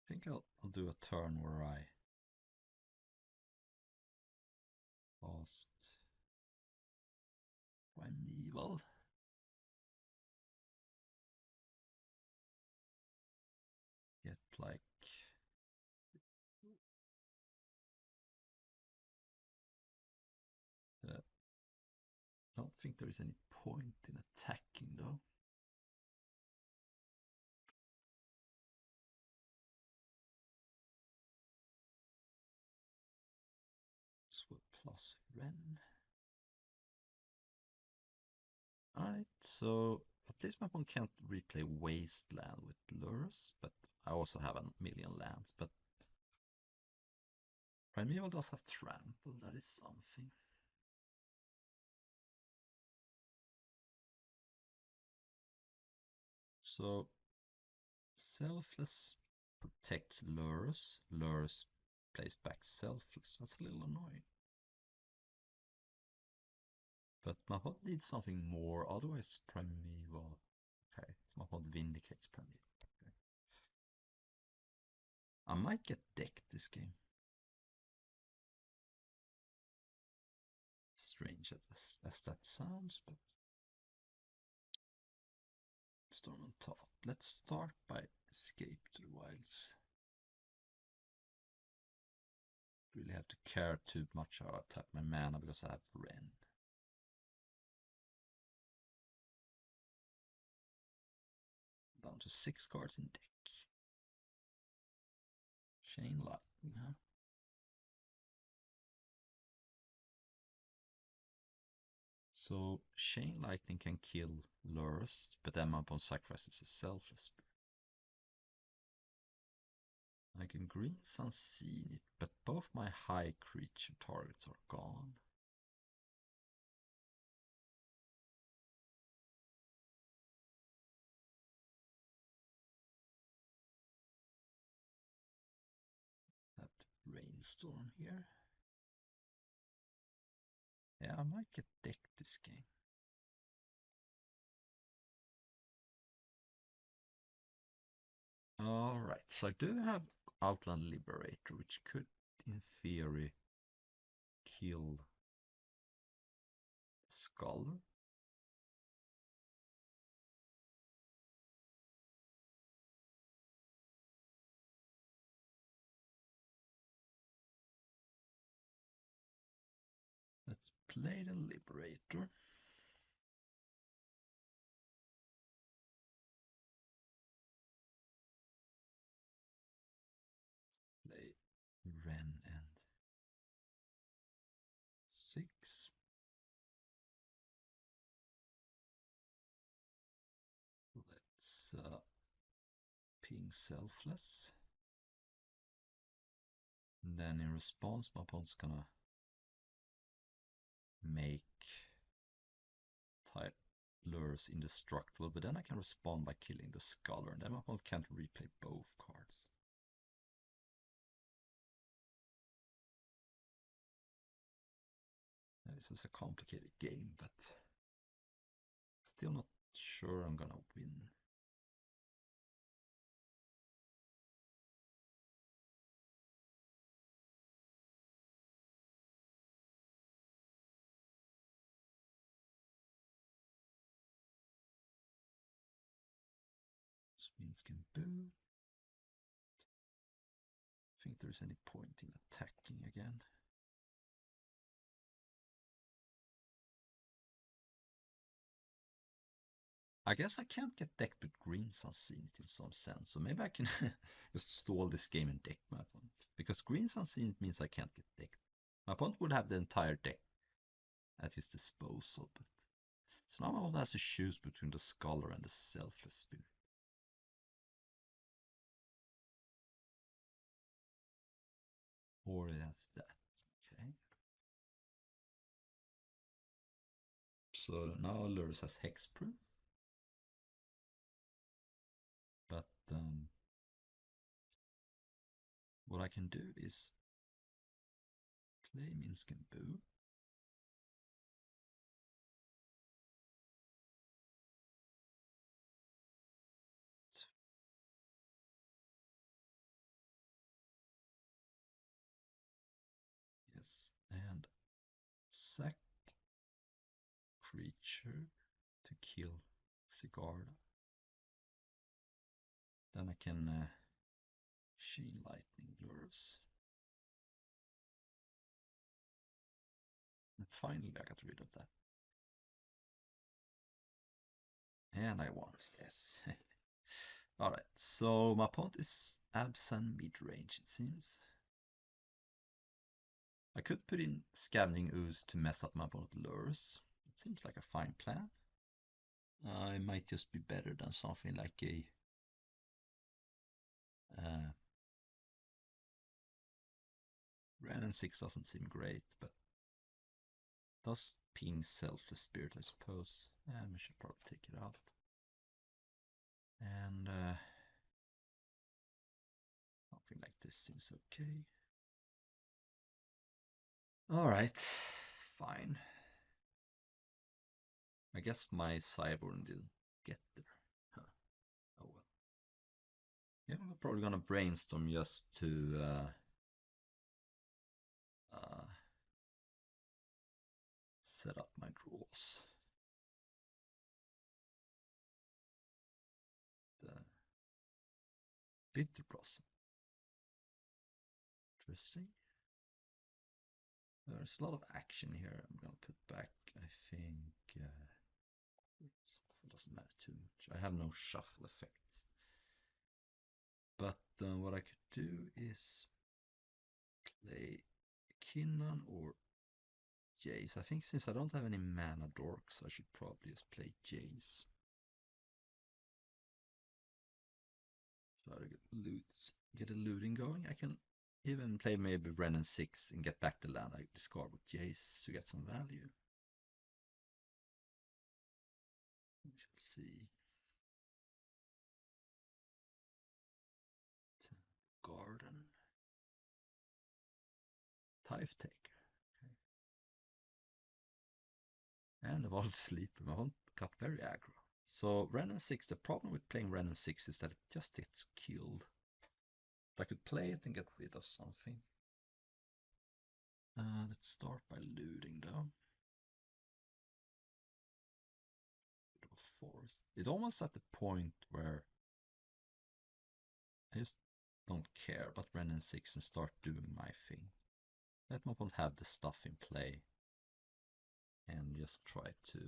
think I'll do a turn where I cast Primeval. Get like I don't think there is any point in attacking though. Swap plus Ren. Alright, so at least my opponent can't replay Wasteland with Lurus, but I also have a million lands, but Primeval does have Trample, that is something. So Selfless protects Lurus. Lurus plays back Selfless. That's a little annoying. But my opponent needs something more, otherwise Primeval. Okay, my opponent vindicates Primeval. Okay. I might get decked this game. Strange as that sounds, but Storm on top. Let's start by Escape to the Wilds. Really have to care too much how I tap my mana because I have Ren. Down to 6 cards in deck. Chain Lightning, huh? So Chain Lightning can kill Lurus, but then my opponent sacrifices a Selfless. I can Green Unseen it, but both my high creature targets are gone. Have Rainstorm here. Yeah, I might get decked this game. Alright, so I do have Outland Liberator, which could, in theory, kill Scholar. Let's play the Liberator. Play Ren and 6. Let's ping Selfless. And then in response, my opponent's gonna make Lurus indestructible, but then I can respond by killing the Scholar, and then my opponent can't replay both cards. This is a complicated game, but still not sure I'm gonna win. Minsk and Boo. Think there's any point in attacking again. I guess I can't get decked with Green Unseen it in some sense, so maybe I can just stall this game and deck my opponent. because Green's Unseen means I can't get decked. My opponent would have the entire deck at his disposal, but so now my opponent has to choose between the Scholar and the Selfless Spirit. Or it has that. Okay. So now Lurrus has Hexproof. But what I can do is play Minsc and Boo. Yes, and sack creature to kill Sigarda. Then I can Chain Lightning Lurrus. And finally I got rid of that. And I won, yes. Alright, so my opponent is Absan mid-range, it seems. I could put in Scavenging Ooze to mess up my opponent's Lurrus. It seems like a fine plan. I might just be better than something like a Ren and 6 doesn't seem great, but does ping Selfless Spirit, I suppose. And we should probably take it out. And something like this seems okay. Alright, fine. I guess my Cyborn didn't get there. Huh. Oh well. Yeah, we're probably gonna brainstorm just to set up my draws. The Bitter Blossom. Interesting. There's a lot of action here. I'm gonna put back, I think, it doesn't matter too much. I have no shuffle effects. But what I could do is play Kinnan or Jace. I think since I don't have any mana dorks, I should probably just play Jace. So I get a looting going. I can even play maybe Ren and 6 and get back the land I discard with Jace to get some value. We shall see. Garden. Tithe Taker. Okay. And a Vault Sleeper. My opponent got very aggro. So Ren and 6, the problem with playing Ren and 6 is that it just gets killed. But I could play it and get rid of something. Let's start by looting though. Forest. It's almost at the point where I just don't care about Ren and 6 and start doing my thing. Let my opponent have the stuff in play and just try to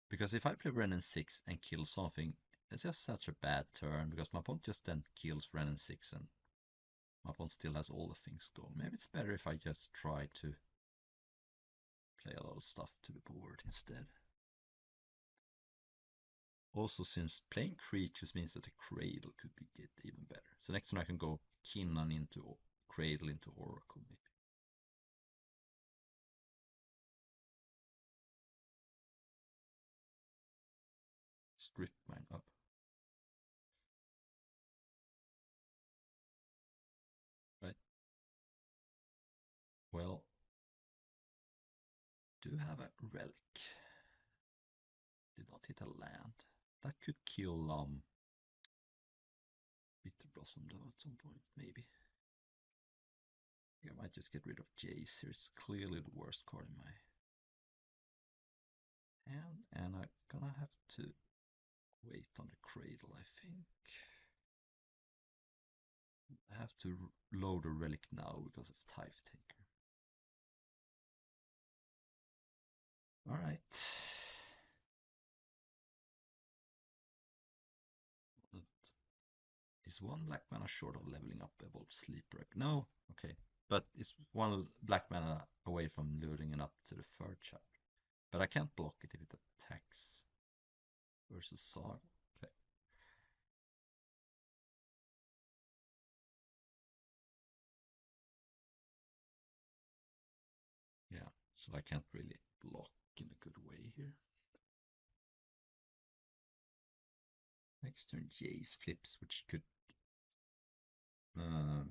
because if I play Ren and 6 and kill something, it's just such a bad turn because my opponent just then kills Ren and 6 and my opponent still has all the things going. Maybe it's better if I just try to play a lot of stuff to the board instead. Also, since playing creatures means that the Cradle could get even better. So next time I can go Kinnan into Cradle into Oracle maybe. Strip mine up. Right. Well, do have a relic. Did not hit a land. That could kill Bitter Blossom though at some point, maybe. I might just get rid of Jace here. It's clearly the worst card in my hand. And I'm gonna have to wait on the Cradle, I think. I have to load a relic now because of Tithe Taker. Alright. Is one black mana short of leveling up Evolved Sleeper? No, okay. But it's one black mana away from luring it up to the third chapter. But I can't block it if it attacks. Versus Saga. Okay. Yeah, so I can't really block in a good way here. Next turn, Jace flips, which could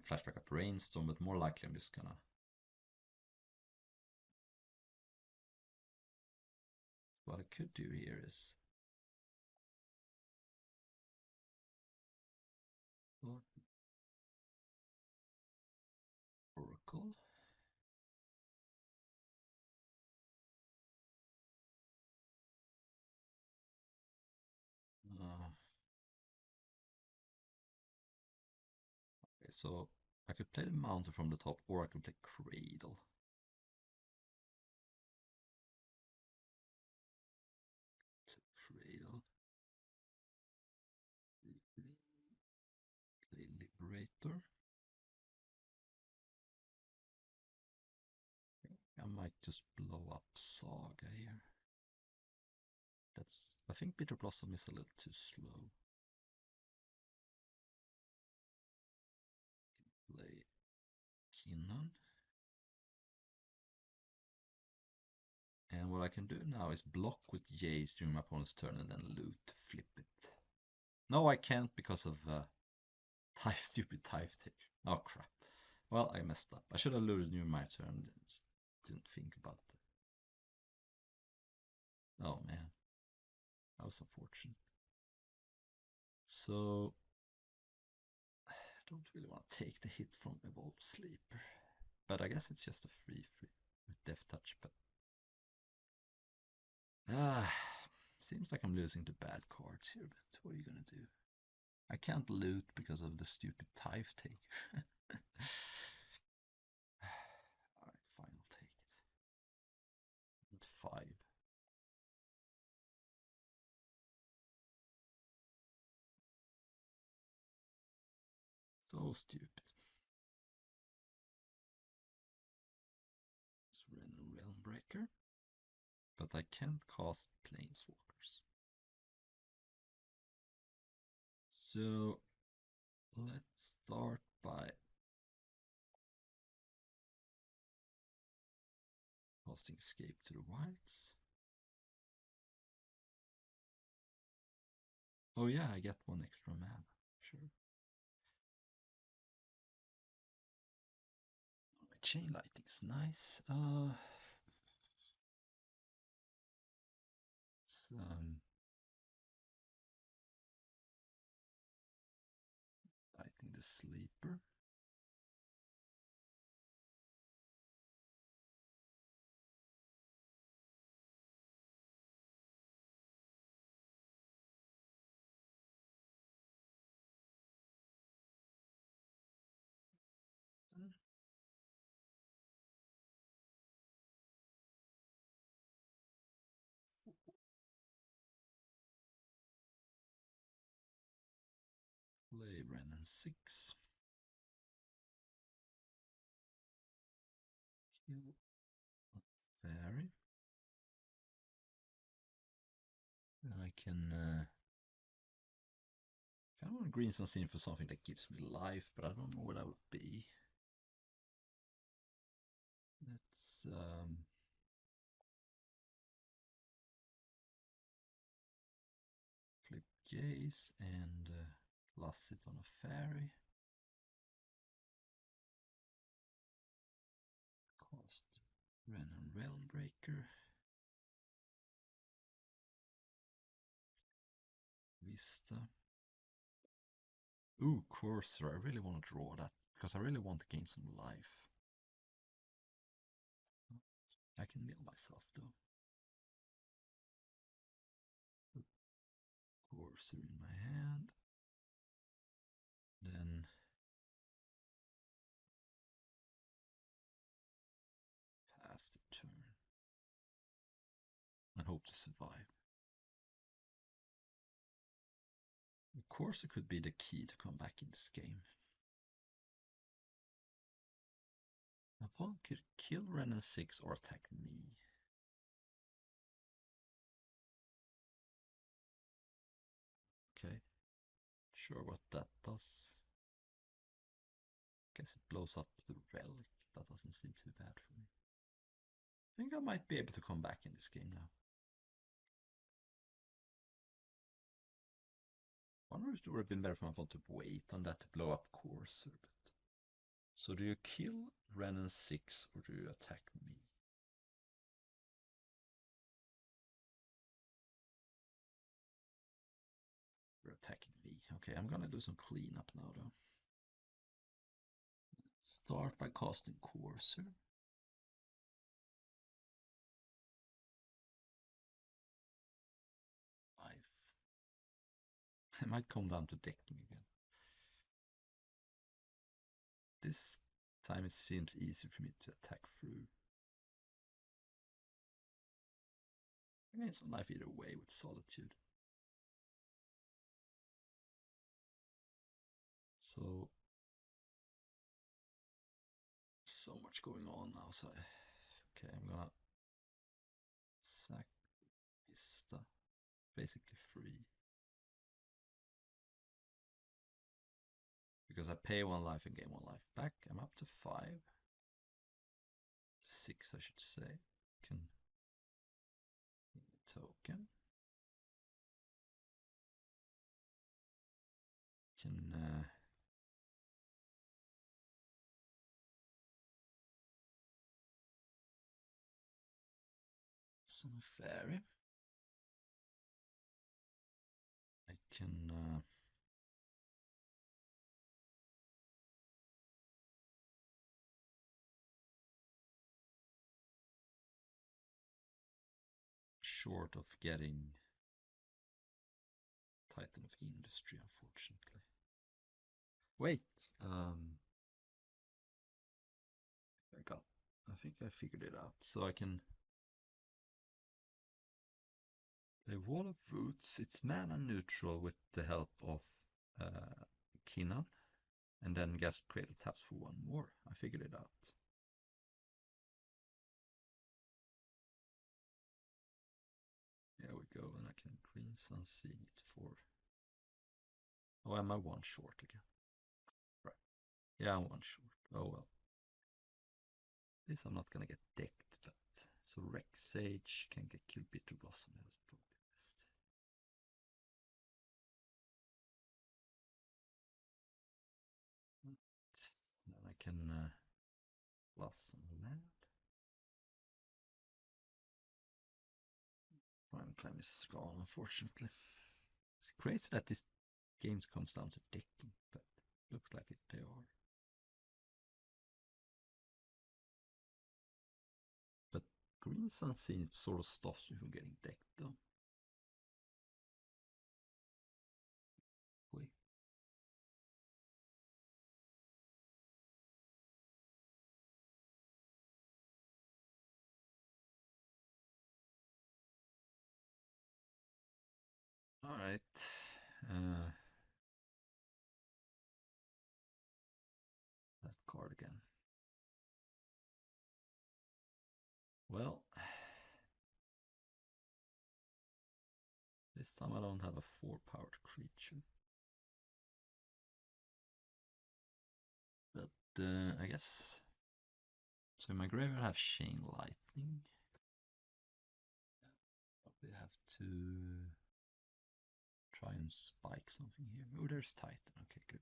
flashback up Rainstorm, but more likely I'm just gonna. What I could do here is. Oracle. Okay, so I could play the Mountain from the top, or I could play Cradle. Cradle. Play Liberator. I might just blow up Saga here. I think Bitter Blossom is a little too slow. Play Kinnan. And what I can do now is block with Jace during my opponent's turn and then loot to flip it. No, I can't because of stupid Tithe Taker. Oh crap. Well, I messed up. I should have looted during my turn and just didn't think about it. Oh man. That was unfortunate. So I don't really want to take the hit from Evolved Sleeper. But I guess it's just a free with Death Touch, but seems like I'm losing to bad cards here, but what are you gonna do? I can't loot because of the stupid Tithe Taker. Alright, fine, I'll take it. And 5. So stupid. It's Realm Breaker. But I can't cast Planeswalkers. So let's start by casting Escape to the Wilds. Oh yeah, I get 1 extra mana. Sure. My Chain Lightning is nice. It's Lightning the Sleeper. Play Renan 6. Kill a fairy. And I can kind of want to green some scene for something that gives me life, but I don't know what that would be. Let's flip Jace and plus it on a fairy. Cast Renan Realm Breaker. Vista. Ooh, Courser. I really want to draw that because I really want to gain some life. I can mill myself though. Put Courser in my hand. Then pass the turn. And hope to survive. The course, it could be the key to come back in this game. My opponent could kill Ren and 6 or attack me. Okay, sure what that does. Guess it blows up the relic. That doesn't seem too bad for me. I think I might be able to come back in this game now. I wonder if it would have been better if I wanted to wait on that to blow up Courser. But... So do you kill Ren and 6 or do you attack me? You're attacking me. Okay, I'm gonna do some cleanup now though. Let's start by casting Courser. I might come down to decking again. This time it seems easy for me to attack through. I gain some life either way with Solitude. So much going on now, so okay, I'm gonna sack Vista, basically free. Because I pay 1 life and gain 1 life back. I'm up to 5. 6, I should say. Can token. Can some fairy. I can short of getting Titan of Industry, unfortunately. Wait, I think I figured it out. So I can play Wall of Roots. It's mana neutral with the help of Kinnan, and then Gas Cradle taps for 1 more. I figured it out. There we go, and I can Green Sun Sea it for. Oh, am I 1 short again? Right. Yeah, I'm 1 short. Oh well. At least I'm not gonna get decked, but so Rex Sage can get killed Bitter Blossom. That was probably best. Then I can Blossom Land. Time Climb is gone, unfortunately. It's crazy that this game comes down to decking, but looks like they are. But Green Sun Sea sort of stops me from getting decked though. Wait. All right. That card again. Well, this time I don't have a 4-powered creature. But I guess. So in my graveyard I have Chain Lightning. Probably have to try and spike something here. Oh, there's Titan. Okay, good.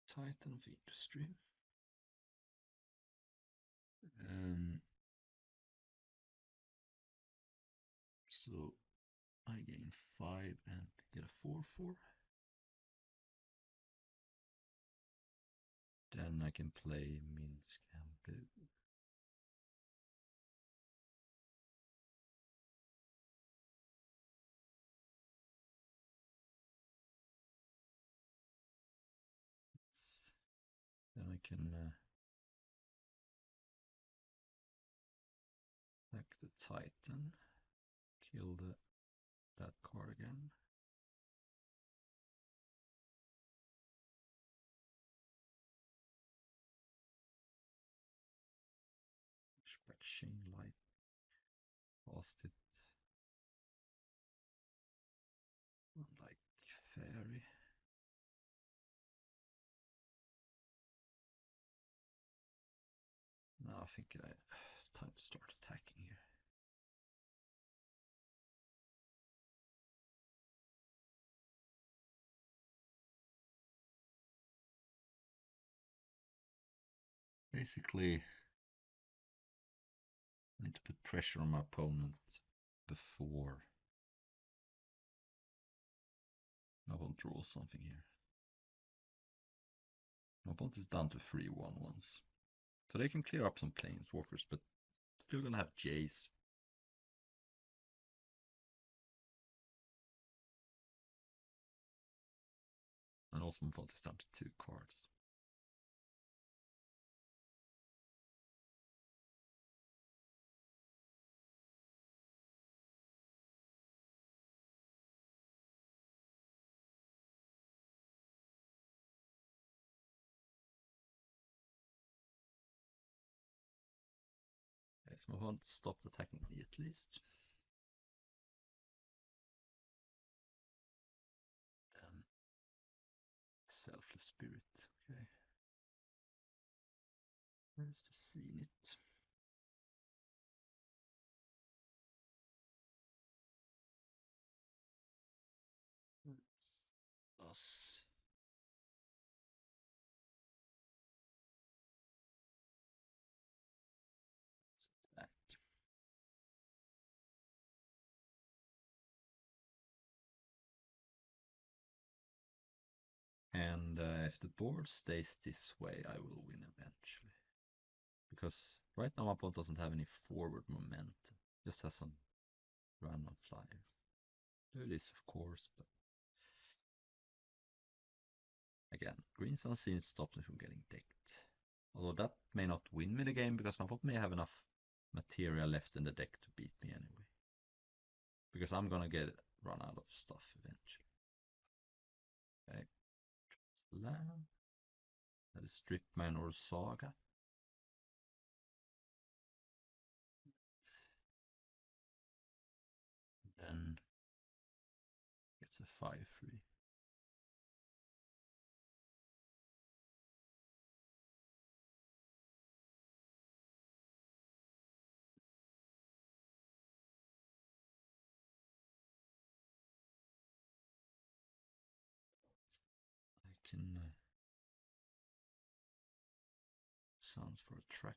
Titan of Industry. So I gain 5 and get a 4/4. Then I can play Minsk and Boo. Then I can Titan. Kill that card again. Stretching light. Past it. Like fairy. Now I think it's time to start attacking here. Basically, I need to put pressure on my opponent before I will draw something here. My opponent is down to 3/1/1s. So they can clear up some planeswalkers, but still gonna have Jace. And also my opponent is down to 2 cards. Okay, so my opponent stopped attacking me at least. Then Selfless Spirit, okay. Where's the Zenith? It's us. Let's attack. And if the board stays this way, I will win eventually. Because right now my opponent doesn't have any forward momentum. Just has some random flyers. There it is, of course, but again, Green's Unseen stops me from getting decked. Although that may not win me the game because my opponent may have enough material left in the deck to beat me anyway. Because I'm gonna get run out of stuff eventually. Okay. Land. That is Stripman or Saga. Then it's a 5/3. I can sounds for a tracker.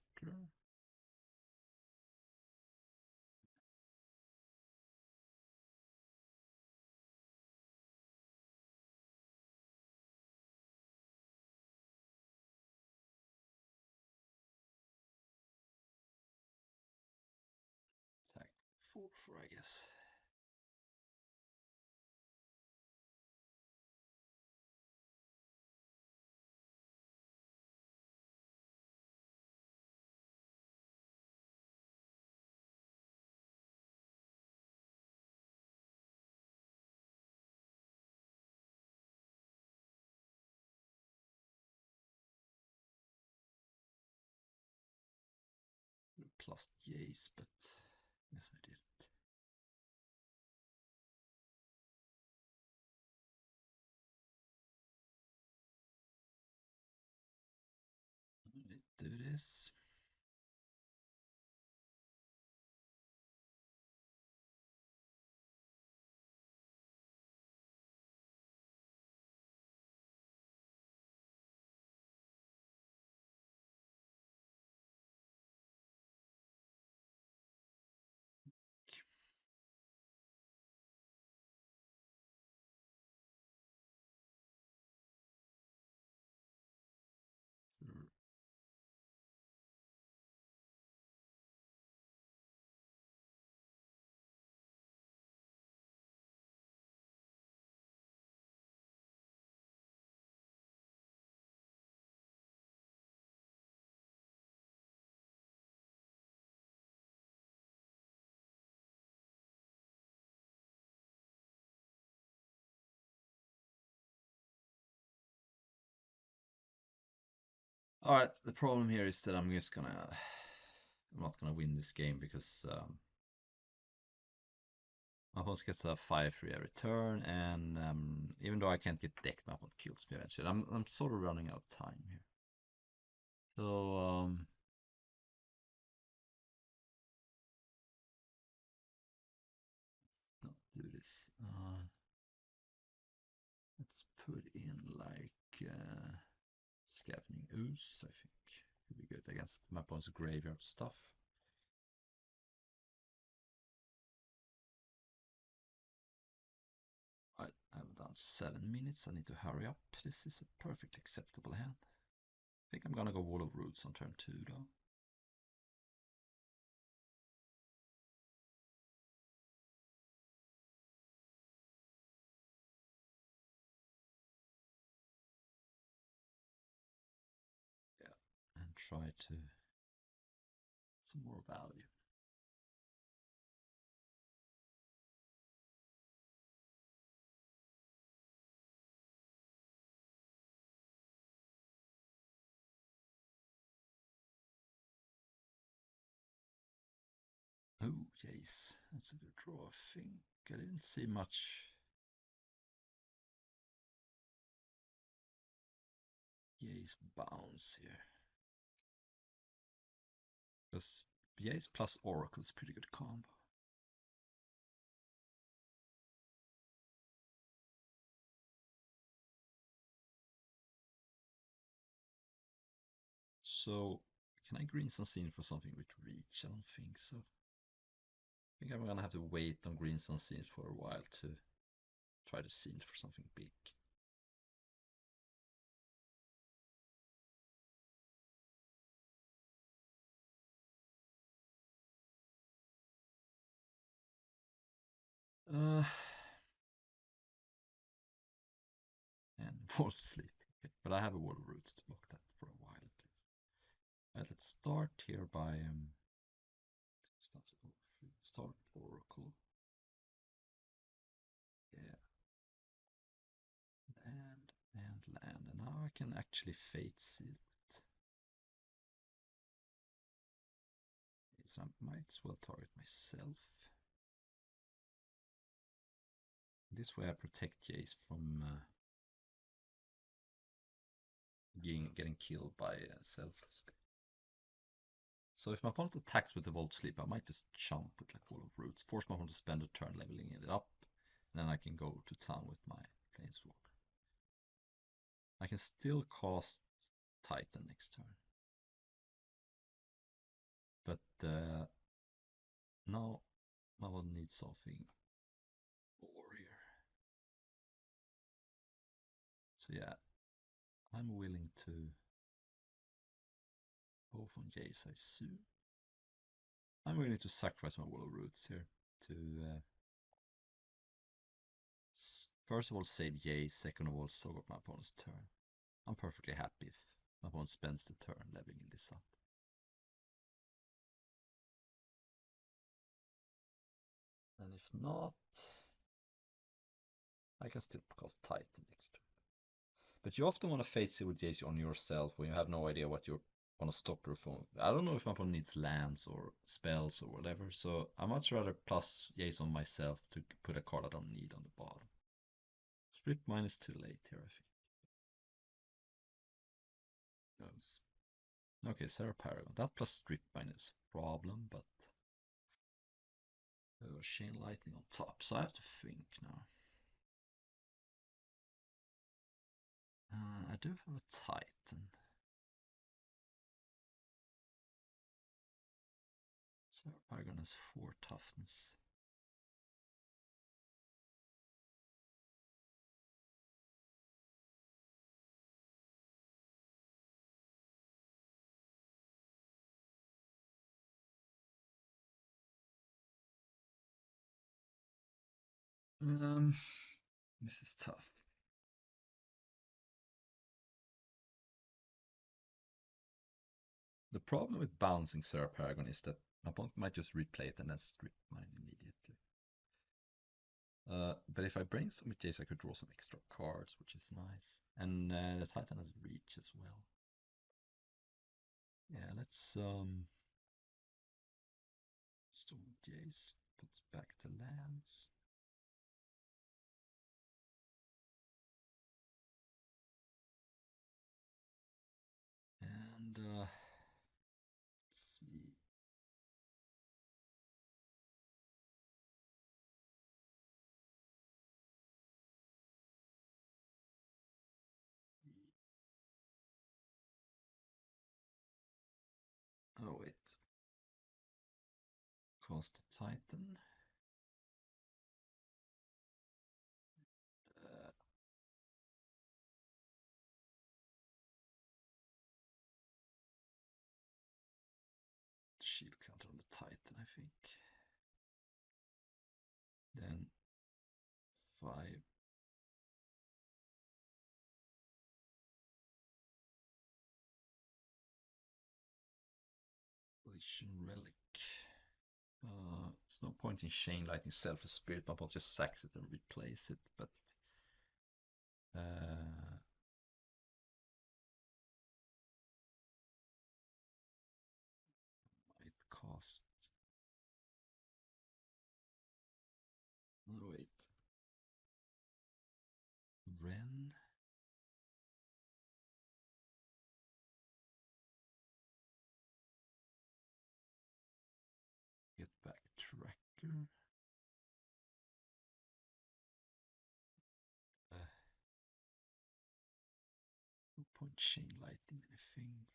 Attack 4/4, I guess. Plus Jace, but yes, I did it. Let's do this. Alright, the problem here is that I'm not gonna win this game because my opponent gets a 5-3 every turn, and even though I can't get decked, my opponent kills me eventually. I'm sort of running out of time here. So not do this. Let's put in like Scavenging Ooze, I think. Could be good against my opponent's graveyard stuff. I'm down to 7 minutes. I need to hurry up. This is a perfectly acceptable hand. I think I'm gonna go Wall of Roots on turn 2 though. Yeah, and try to some more value. Oh, jeez, that's a good draw. I think I didn't see much Jace bounce here. Because Jace plus Oracle is a pretty good combo. So, can I green some scene for something with reach? I don't think so. I think I'm gonna have to wait on green sun scenes for a while to try to scene for something big. And Wolf Sleep. Okay, but I have a Wall of Roots to block that for a while at least. Right, let's start here by start Oracle. Yeah. Land. And now I can actually Fate Seal it. Okay, so I might as well target myself. This way I protect Jace from getting killed by Selfless. So if my opponent attacks with the Volt Sleep, I might just jump with like Wall of Roots, force my opponent to spend a turn leveling it up, and then I can go to town with my Planeswalker. I can still cast Titan next turn. But now I will need something more here. So yeah, I'm willing to go on Jace, I assume. I'm willing to sacrifice my Wall of Roots here to first of all save Jace, second of all soak up my opponent's turn. I'm perfectly happy if my opponent spends the turn leveling this up. And if not, I can still cast Titan next turn. But you often want to face it with Jace on yourself when you have no idea what you're want to stop your phone. I don't know if my opponent needs lands or spells or whatever, so I much rather plus Jace on myself to put a card I don't need on the bottom. Strip mine is too late here, I think. Okay, Sarah Paragon. That plus strip mine is a problem, but Chain Lightning on top, so I have to think now. I do have a Titan. Sarah Paragon has 4 toughness. This is tough. The problem with bouncing Sarah Paragon is that my opponent might just replay it and then strip mine immediately. But if I brainstorm with Jace, I could draw some extra cards, which is nice. And the Titan has reach as well. some Storm Jace, puts back the lands. And let's see. Oh wait. Cast the Titan. Shield counter on the Titan, I think. Then 5. Collision Relic. There's no point in Chain Lightning Selfless Spirit, but I'll just sax it and replace it. But might cost. Oh, wait. Ren. Get back Tracker. No point Chain Lightning anything.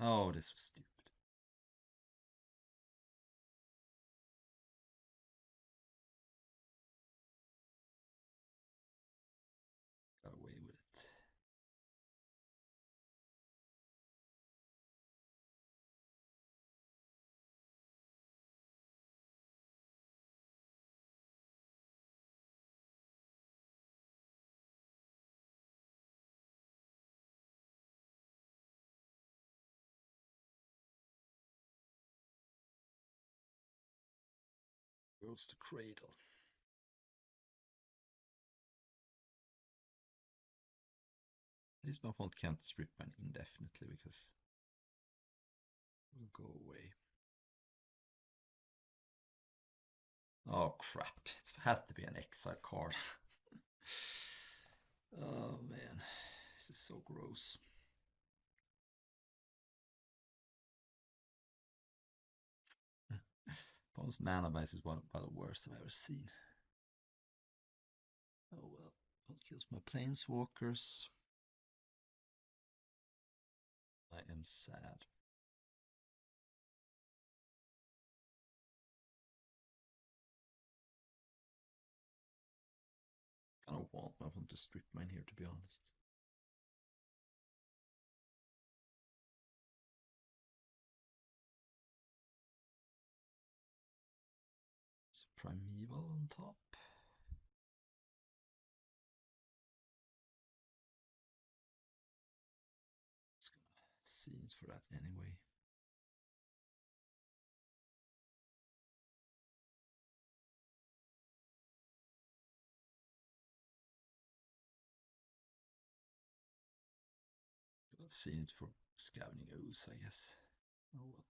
Oh, this was stupid. Got away with it. Goes to Cradle. At least my opponent can't strip mine indefinitely because it will go away. Oh crap, it has to be an exile card. Oh man, this is so gross. Opponent's mana base is one of the worst I've ever seen. Oh well, I'll kills my planeswalkers. I am sad. I don't want to strip mine here, to be honest. It's Primeval on top. It's gonna scenes for that anyway. Seen it for Scavenging Ooze, I guess. Oh well.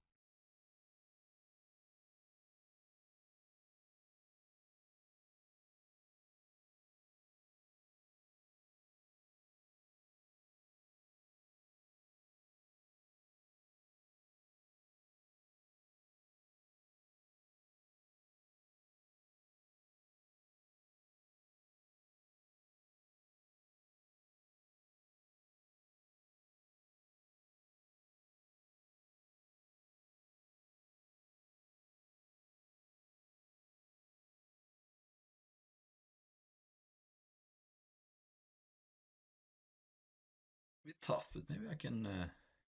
A bit tough, but maybe I can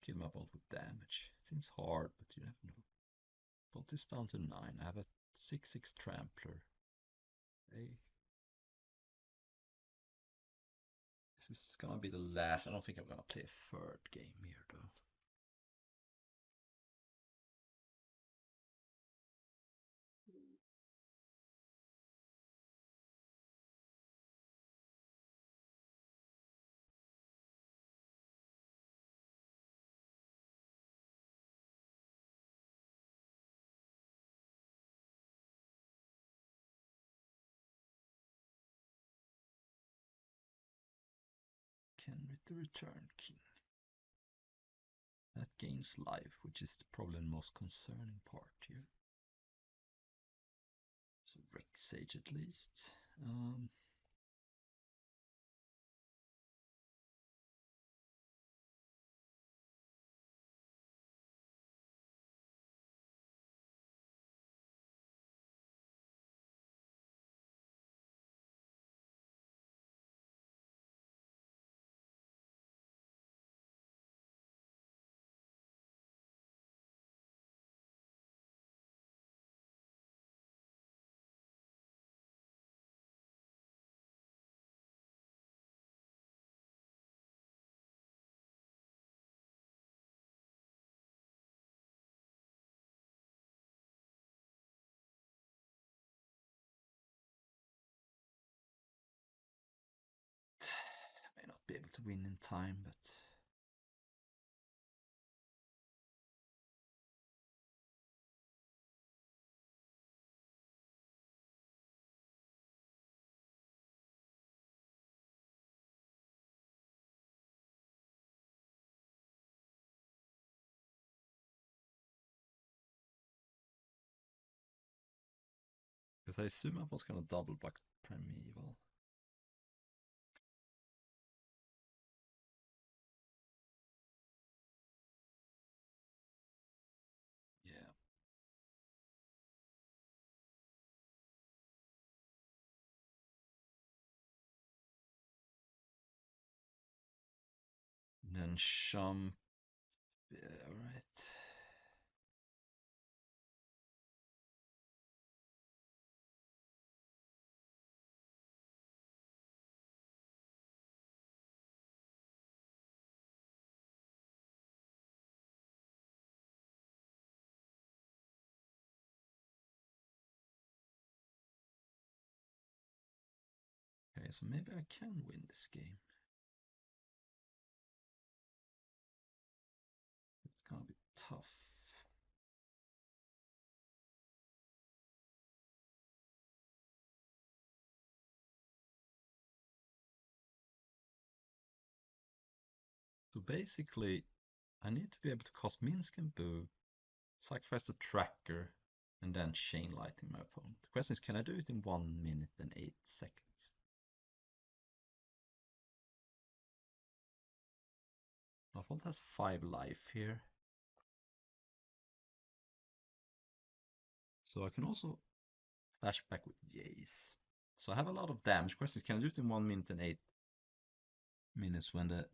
kill my opponent with damage. It seems hard, but you never know. Opponent is down to 9. I have a 6/6 Trampler. Hey. This is gonna be the last. I don't think I'm gonna play a third game here though. can with the return king. That gains life, which is probably the most concerning part here. So Wreck Sage at least. May not be able to win in time, but because I assume I was gonna double block Primeval. Yeah. And then Shump. Yeah, right. Okay, so maybe I can win this game. It's gonna be tough. So basically, I need to be able to cast Minsk and Boo, sacrifice the tracker, and then chain lightning my opponent. The question is, can I do it in 1 minute and 8 seconds? My opponent has 5 life here. So I can also flashback with Jace. So I have a lot of damage. Question is, can I do it in 1 minute and 8 minutes when the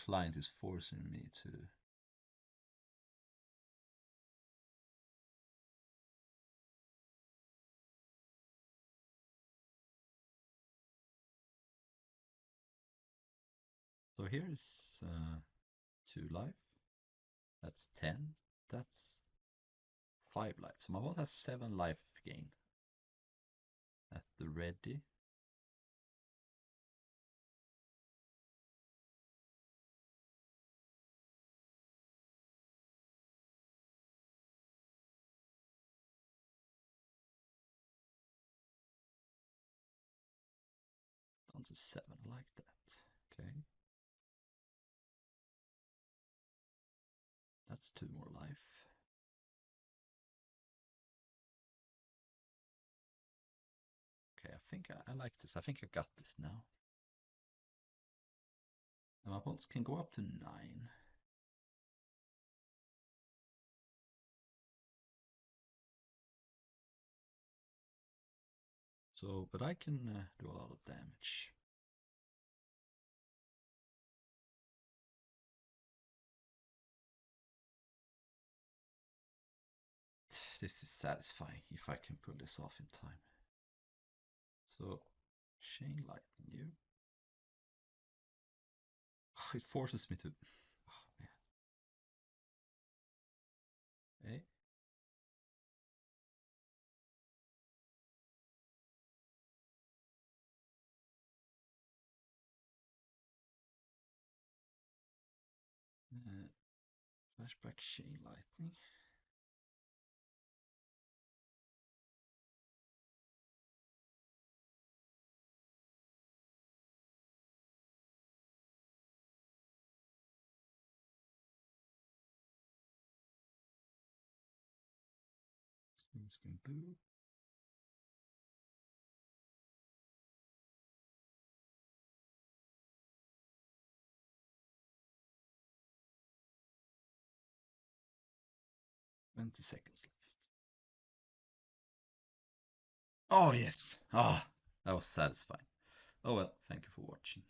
client is forcing me to? So here is 2 life. That's 10. That's 5 life. So my bot has 7 life gain. At the ready. Down to 7, like that. Okay. That's 2 more life. Okay, I think I like this. I think I got this now. And my opponents can go up to 9. So, but I can do a lot of damage. This is satisfying if I can pull this off in time. So, chain lightning you. It forces me to. Oh man. Eh? Flashback chain lightning. Skin boo. $20 seconds left. Oh yes. Ah, that was satisfying. Oh well, thank you for watching.